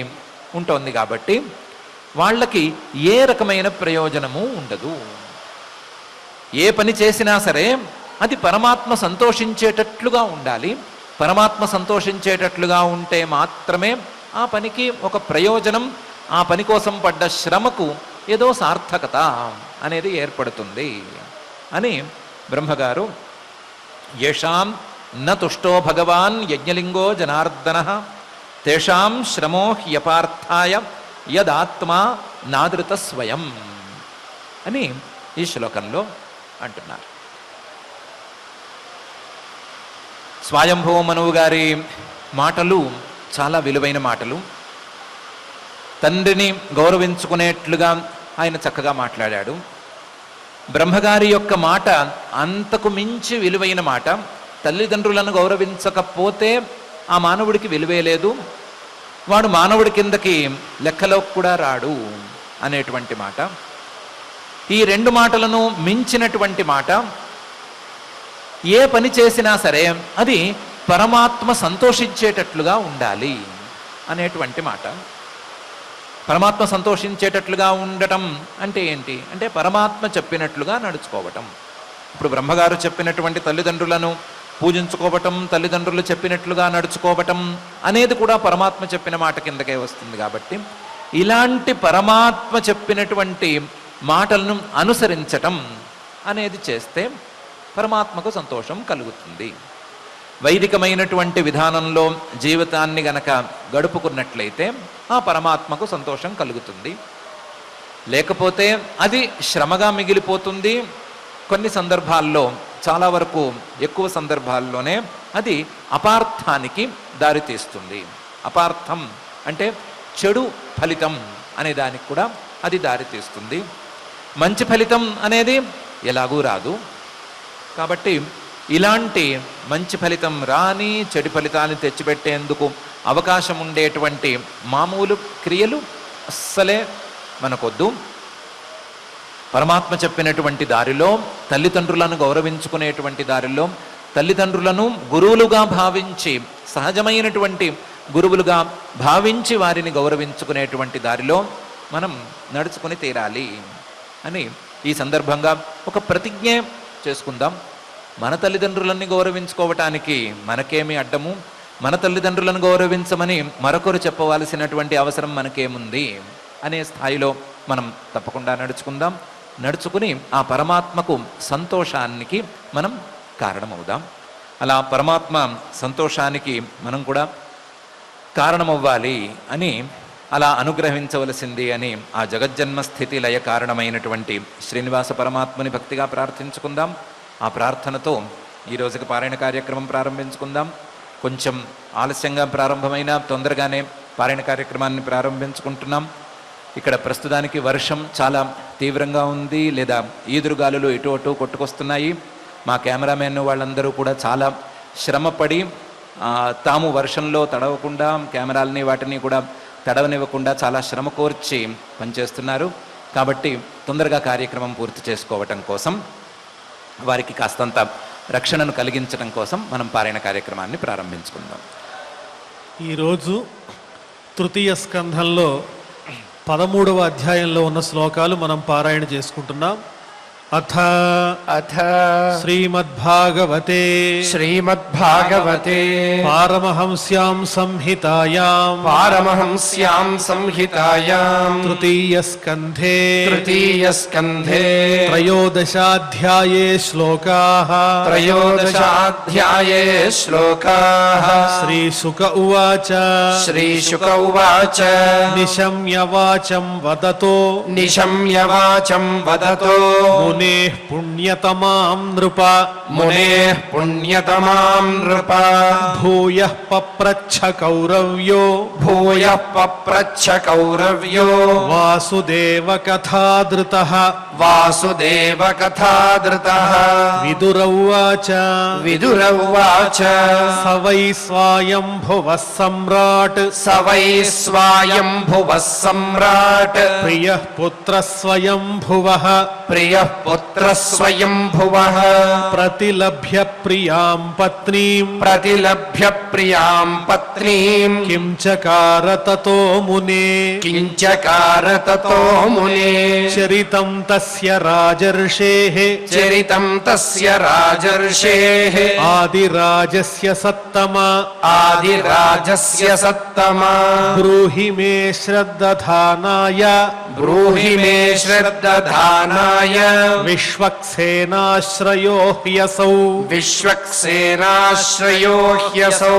ఉంటుంది. కాబట్టి వాళ్ళకి ఏ రకమైన ప్రయోజనము ఉండదు. ఏ పని చేసినా సరే అది పరమాత్మ సంతోషించేటట్లుగా ఉండాలి. పరమాత్మ సంతోషించేటట్లుగా ఉంటే మాత్రమే ఆ పనికి ఒక ప్రయోజనం, ఆ పని కోసం పడ్డ శ్రమకు ఏదో సార్థకత అనేది ఏర్పడుతుంది అని బ్రహ్మగారు యేషాం న తుష్టో భగవాన్ యజ్ఞలింగో జనార్దన తేషాం శ్రమో హ్యపార్థాయ యదాత్మా నాదృత స్వయం అని ఈ శ్లోకంలో అంటున్నారు. స్వయంభవ మనువు గారి మాటలు చాలా విలువైన మాటలు. తండ్రిని గౌరవించుకునేట్లుగా ఆయన చక్కగా మాట్లాడాడు. బ్రహ్మగారి యొక్క మాట అంతకు మించి విలువైన మాట. తల్లిదండ్రులను గౌరవించకపోతే ఆ మానవుడికి విలువే లేదు, వాడు మానవుడి కిందకి లెక్కలో కూడా రాడు అనేటువంటి మాట. ఈ రెండు మాటలను మించినటువంటి మాట, ఏ పని చేసినా సరే అది పరమాత్మ సంతోషించేటట్లుగా ఉండాలి అనేటువంటి మాట. పరమాత్మ సంతోషించేటట్లుగా ఉండటం అంటే ఏంటి అంటే పరమాత్మ చెప్పినట్లుగా నడుచుకోవటం. ఇప్పుడు బ్రహ్మగారు చెప్పినటువంటి తల్లిదండ్రులను పూజించుకోవటం, తల్లిదండ్రులు చెప్పినట్లుగా నడుచుకోవటం అనేది కూడా పరమాత్మ చెప్పిన మాట కిందకే వస్తుంది. కాబట్టి ఇలాంటి పరమాత్మ చెప్పినటువంటి మాటలను అనుసరించటం అనేది చేస్తే పరమాత్మకు సంతోషం కలుగుతుంది. వైదికమైనటువంటి విధానంలో జీవితాన్ని గనక గడుపుకున్నట్లయితే ఆ పరమాత్మకు సంతోషం కలుగుతుంది. లేకపోతే అది శ్రమగా మిగిలిపోతుంది. కొన్ని సందర్భాల్లో, చాలా వరకు ఎక్కువ సందర్భాల్లోనే అది అపార్థానికి దారితీస్తుంది. అపార్థం అంటే చెడు ఫలితం అనే దానికి కూడా అది దారితీస్తుంది. మంచి ఫలితం అనేది ఎలాగూ రాదు. కాబట్టి ఇలాంటి మంచి ఫలితం రాని చెడు ఫలితాన్ని తెచ్చిపెట్టేందుకు అవకాశం ఉండేటువంటి మామూలు క్రియలు అస్సలే మనకొద్దు. పరమాత్మ చెప్పినటువంటి దారిలో, తల్లిదండ్రులను గౌరవించుకునేటువంటి దారిలో, తల్లిదండ్రులను గురువులుగా భావించి, సహజమైనటువంటి గురువులుగా భావించి వారిని గౌరవించుకునేటువంటి దారిలో మనం నడుచుకుని తీరాలి అని ఈ సందర్భంగా ఒక ప్రతిజ్ఞ చేసుకుందాం. మన తల్లిదండ్రులని గౌరవించుకోవటానికి మనకేమి అడ్డము, మన తల్లిదండ్రులను గౌరవించమని మరొకరు చెప్పవలసినటువంటి అవసరం మనకేముంది అనే స్థాయిలో మనం తప్పకుండా నడుచుకుందాం. నడుచుకుని ఆ పరమాత్మకు సంతోషానికి మనం కారణమవుదాం. అలా పరమాత్మ సంతోషానికి మనం కూడా కారణమవ్వాలి అని, అలా అనుగ్రహించవలసింది అని ఆ జగజ్జన్మ స్థితి లయ కారణమైనటువంటి శ్రీనివాస పరమాత్మని భక్తిగా ప్రార్థించుకుందాం. ఆ ప్రార్థనతో ఈ రోజుకి పారాయణ కార్యక్రమం ప్రారంభించుకుందాం. కొంచెం ఆలస్యంగా ప్రారంభమైన తొందరగానే పారాయణ కార్యక్రమాన్ని ప్రారంభించుకుంటున్నాం. ఇక్కడ ప్రస్తుతానికి వర్షం చాలా తీవ్రంగా ఉంది, లేదా ఈదురుగాలులు ఇటు అటు కొట్టుకొస్తున్నాయి. మా కెమెరామెన్ వాళ్ళందరూ కూడా చాలా శ్రమపడి తాము వర్షంలో తడవకుండా, కెమెరాలని వాటిని కూడా తడవనివ్వకుండా చాలా శ్రమ కోర్చి పనిచేస్తున్నారు. కాబట్టి తొందరగా కార్యక్రమం పూర్తి చేసుకోవటం కోసం, వారికి కాస్తంత రక్షణను కలిగించడం కోసం మనం పారాయణ కార్యక్రమాన్ని ప్రారంభించుకుందాం. ఈరోజు తృతీయ స్కంధంలో 13వ అధ్యాయంలో ఉన్న శ్లోకాలు మనం పారాయణ చేసుకుంటున్నాం. अथ अथ श्रीमद्भागवते श्रीमद्भागवते पारमहंस्यां संहितायां पारमहंस्यां संहितायां तृतीयस्कन्धे तृतीयस्कन्धे त्रयोदशाध्याये श्लोकाः त्रयोदशाध्याये श्लोकाः श्रीशुक उवाच श्रीशुक उवाच निशम्य वाचं वदतो निशम्य वाचं वदतो मुनेः पुण्यतमां नृप मुनेः पुण्यतमां नृप भूयः पप्रच्छ कौरव्यो भूयः पप्रच्छ कौरव्यो वासुदेवकथादृतः वासुदेवकथादृतः विदुर उवाच विदुर उवाच स वै स्वायम्भुवः सम्राट् स वै स्वायम्भुवः सम्राट् प्रियः पुत्रः स्वयम्भुवः प्रियः पुत्रः स्वयम्भुवः प्रतिलभ्य प्रियां पत्नीं प्रतिलभ्य प्रियां पत्नीं किं चकार ततो मुने किञ्चकार ततो मुने चरितं तस्य राजर्षेः चरितं तस्य राजर्षेः आदिराजस्य सत्तमा आदिराजस्य सत्तमा ब्रूहि मे श्रद्दधानाय ब्रूहि मे श्रद्दधानाय विश्वक्सेनाश्रयो ह्यसौ विश्वक्सेनाश्रयो ह्यसौ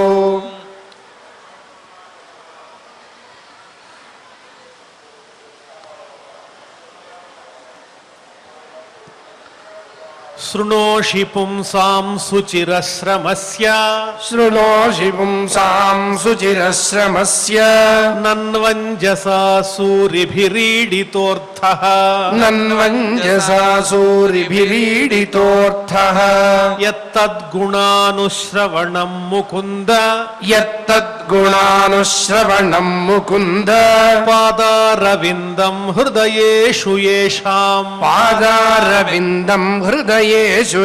शृणोषि पुंसां सुचिरश्रमस्य शृणोषि पुंसां सुचिरश्रमस्य नन्वञ्जसा सूरिभिरीडितोऽर्थः नन्वञ्जसा सूरिभिरीडितोऽर्थः यत्तद्गुणानुश्रवणं मुकुन्द यत्तद्गुणानुश्रवणं मुकुन्द पादारविन्दं हृदयेषु येषां पादारविन्दं हृदयेषु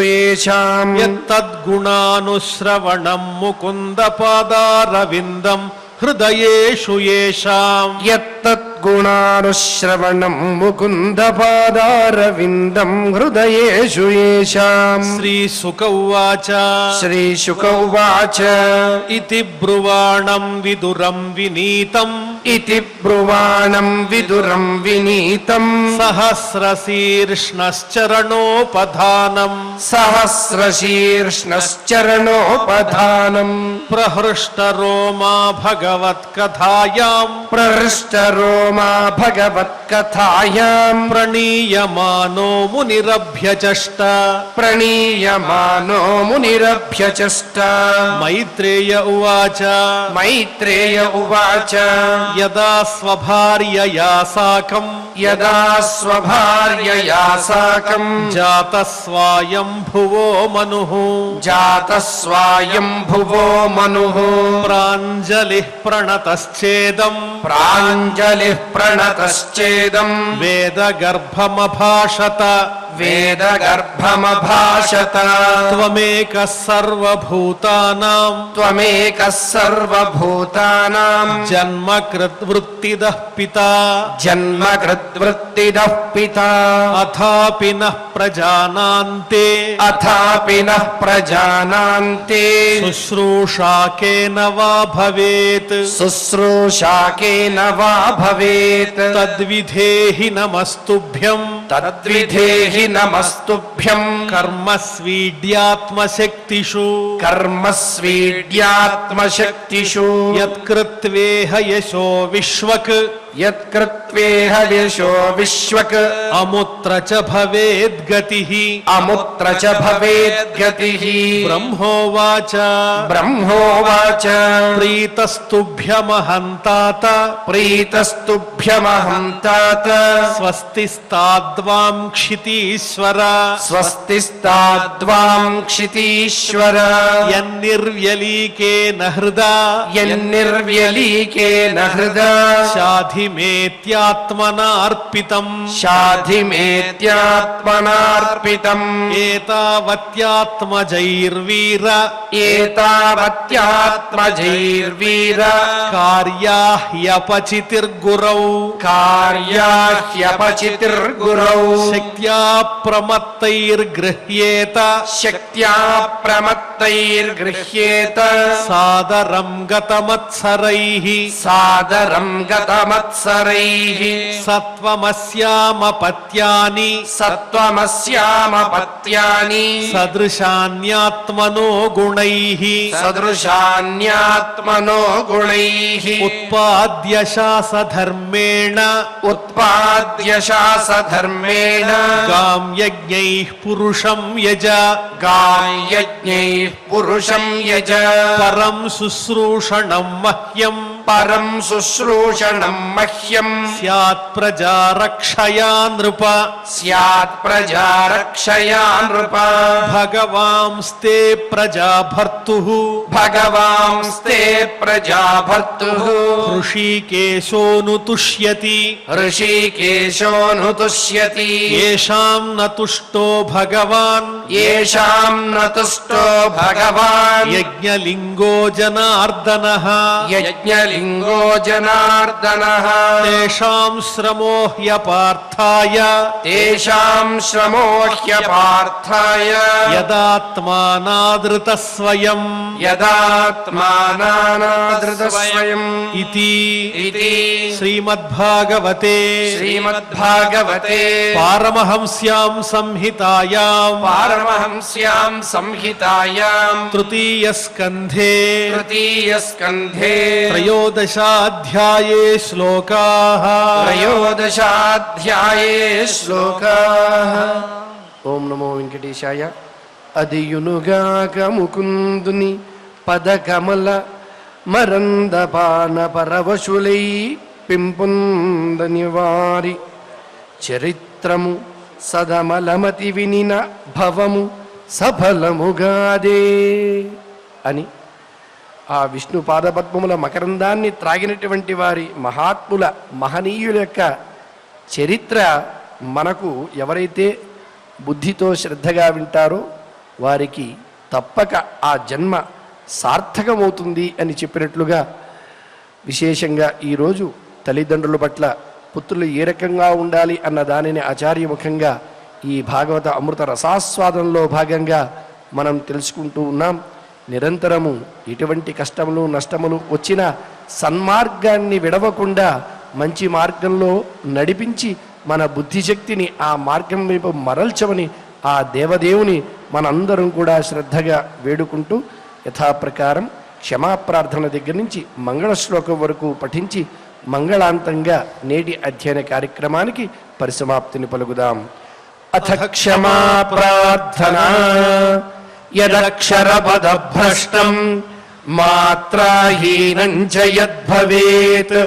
येषाम् यत्तद्गुणानुश्रवणं मुकुन्द पादारविन्दं हृदयेषु येषां यत्तद्गुणानुश्रवणं मुकुन्दपादारविन्दं हृदयेषु येषाम् श्रीशुक उवाच श्रीशुक उवाच इति ब्रुवाणं विदुरं विनीतम् इति ब्रुवाणं विदुरं विनीतं सहस्रशीर्ष्णश्चरणोपधानम् सहस्रशीर्ष्णश्चरणोपधानम् प्रहृष्टरोमा भगवत्कथायां प्रहृष्टरोमा भगवत्कथायां प्रणीयमानो मुनिरभ्यचष्ट प्रणीयमानो मुनिरभ्यचष्ट मैत्रेय उवाच मैत्रेय उवाच यदा स्वभार्यया साकं यदा स्वभार्यया साकं जातः स्वायम्भुवो मनुः जातः स्वायम्भुवो मनुः प्राञ्जलिः प्रणतश्चेदम् प्राञ्जलिः प्रणतश्चेदम् वेदगर्भमभाषत वेदगर्भमभाषत त्वमेकः सर्वभूतानां त्वमेकः सर्वभूतानां जन्मकृद्वृत्तिदः पिता जन्मकृद्वृत्तिदः पिता अथापि नः प्रजानान्ते अथापि नः प्रजानान्ते शुश्रूषा केन वा भवेत् शुश्रूषा केन वा भवेत् तद्विधेहि नमस्तुभ्यम् तद्विधेहि नमस्तुभ्यम् कर्मस्वीड्यात्मशक्तिषु कर्मस्वीड्यात्मशक्तिषु यत्कृत्वेह यशो विश्वक् यत्कृत्वेह यशो विश्वक् अमुत्र च भवेद्गतिः अमुत्र च भवेद्गतिः ब्रह्मोवाच ब्रह्मोवाच प्रीतस्तुभ्यमहन्तात प्रीतस्तुभ्यमहं तात स्वस्तिस्ताद्वां क्षितीश्वर स्वस्तिस्ताद्वां क्षितीश्वर यन्निर्व्यलीकेन हृदा यन्निर्व्यलीकेन हृदा शाधिमेत्यात्मनार्पितम् शाधिमेत्यात्मनार्पितम् एतावत्यात्मजैर्वीर एतावत्यात्मजैर्वीर कार्याह्यपचितिर्गुरौ कार्याह्यपचितिर्गुरौ शक्त्या ప్రమత్తైర్గృహ్యేత శక్త్యా ప్రమత్తైర్గృహ్యేత సాదరం గతమత్సరైః సాదరం గతమత్సరైః సత్వమస్యామపత్యాని సత్వమస్యామపత్యాని సదృశాన్యాత్మనో గుణైః సదృశాన్యాత్మనో గుణైః ఉత్పాద్య శాసధర్మేణ ఉత్పాద్యశాసధర్మేణ గాం యజ్ఞైః పురుషం యజ గాయజ్ఞైః పురుషం యజ పరం శుశ్రూషణం మహ్యం పరం శుశ్రూషణం మహ్యం స్యాత్ ప్రజా రక్షయా నృప స్యాత్ ప్రజా రక్షయా నృప భగవాంస్తే ప్రజా భర్తుః భగవాంస్తే ప్రజా భర్తుః హృషీకేశోను తుష్యతి ఋషికేశోనుతుష్యతి येषां न तुष्टो भगवान् येषां न तुष्टो भगवान् यज्ञलिङ्गो जनार्दनः यज्ञलिङ्गो जनार्दनः तेषां श्रमो ह्यपार्थाय तेषां श्रमो ह्यपार्थाय यदात्मानादृतः स्वयम् यदात्मानादृतस्वयम् इति इति श्रीमद्भागवते श्रीमद्भागवते पारमहंस्यां संहितायां पारमहंस्यां संहितायां तृतीयस्कन्धे तृतीयस्कन्धे त्रयोदशाध्याये श्लोकाः त्रयोदशाध्याये श्लोकाः ఓం నమో వెంకటేశాయ. అదియునుగాక ముకుందుని పదకమల మరందపాన పరవశులై పెంపొందని వారి చరిత్రము సదమలమతి వినిన భవము సఫలముగాదే అని ఆ విష్ణు పాదపద్మముల మకరందాన్ని త్రాగినటువంటి వారి మహాత్ముల మహనీయుల యొక్క చరిత్ర మనకు ఎవరైతే బుద్ధితో శ్రద్ధగా వింటారో వారికి తప్పక ఆ జన్మ సార్థకమవుతుంది అని చెప్పినట్లుగా విశేషంగా ఈరోజు తల్లిదండ్రుల పట్ల పుత్రులు ఏ రకంగా ఉండాలి అన్న దానిని ఆచార్యముఖంగా ఈ భాగవత అమృత రసాస్వాదంలో భాగంగా మనం తెలుసుకుంటూ ఉన్నాం. నిరంతరము ఎటువంటి కష్టములు నష్టములు వచ్చినా సన్మార్గాన్ని విడవకుండా మంచి మార్గంలో నడిపించి మన బుద్ధిశక్తిని ఆ మార్గం వైపు మరల్చమని ఆ దేవదేవుని మనందరం కూడా శ్రద్ధగా వేడుకుంటూ యథాప్రకారం క్షమాప్రార్థన దగ్గర నుంచి మంగళ శ్లోకం వరకు పఠించి మంగళాంతంగా నేటి అధ్యయన కార్యక్రమానికి పరిసమాప్తిని పలుకుదాం. అథ క్షమా ప్రార్థనా యదక్షరపదభ్రష్టం మాత్రాహీనం చ యద్భవేత్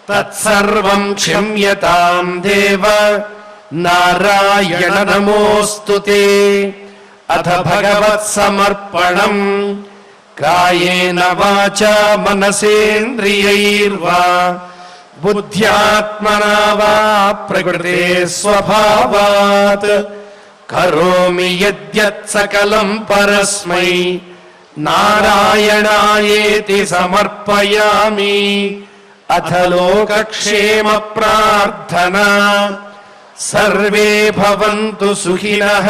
తత్సర్వం క్షమ్యతాం దేవ నారాయణ నమోస్తుతే. అథ భగవత్ సమర్పణం కాయేన వాచా మనసేంద్రియైర్వా బుద్ధ్యాత్మనా వా ప్రకృతే స్వభావాత్ కరోమి యద్యత్ సకలం పరస్మై నారాయణాయేతి సమర్పయామి. అథ లోకక్షేమ ప్రార్థనా సర్వే భవంతు సుఖినః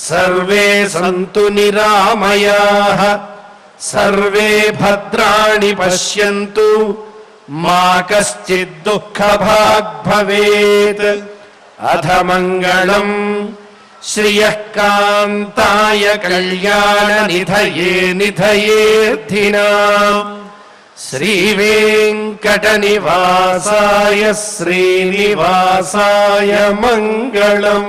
సర్వే సంతు నిరామయాః సర్వే భద్రాణి పశ్యంతు మా కశ్చిద్ దుఃఖభాగ్ భవేత్. అథ మంగళం శ్రియః కాంతాయ కళ్యాణ నిధయే నిధయేర్థినాం శ్రీవేంకటనివాసాయ శ్రీనివాసాయ మంగళం.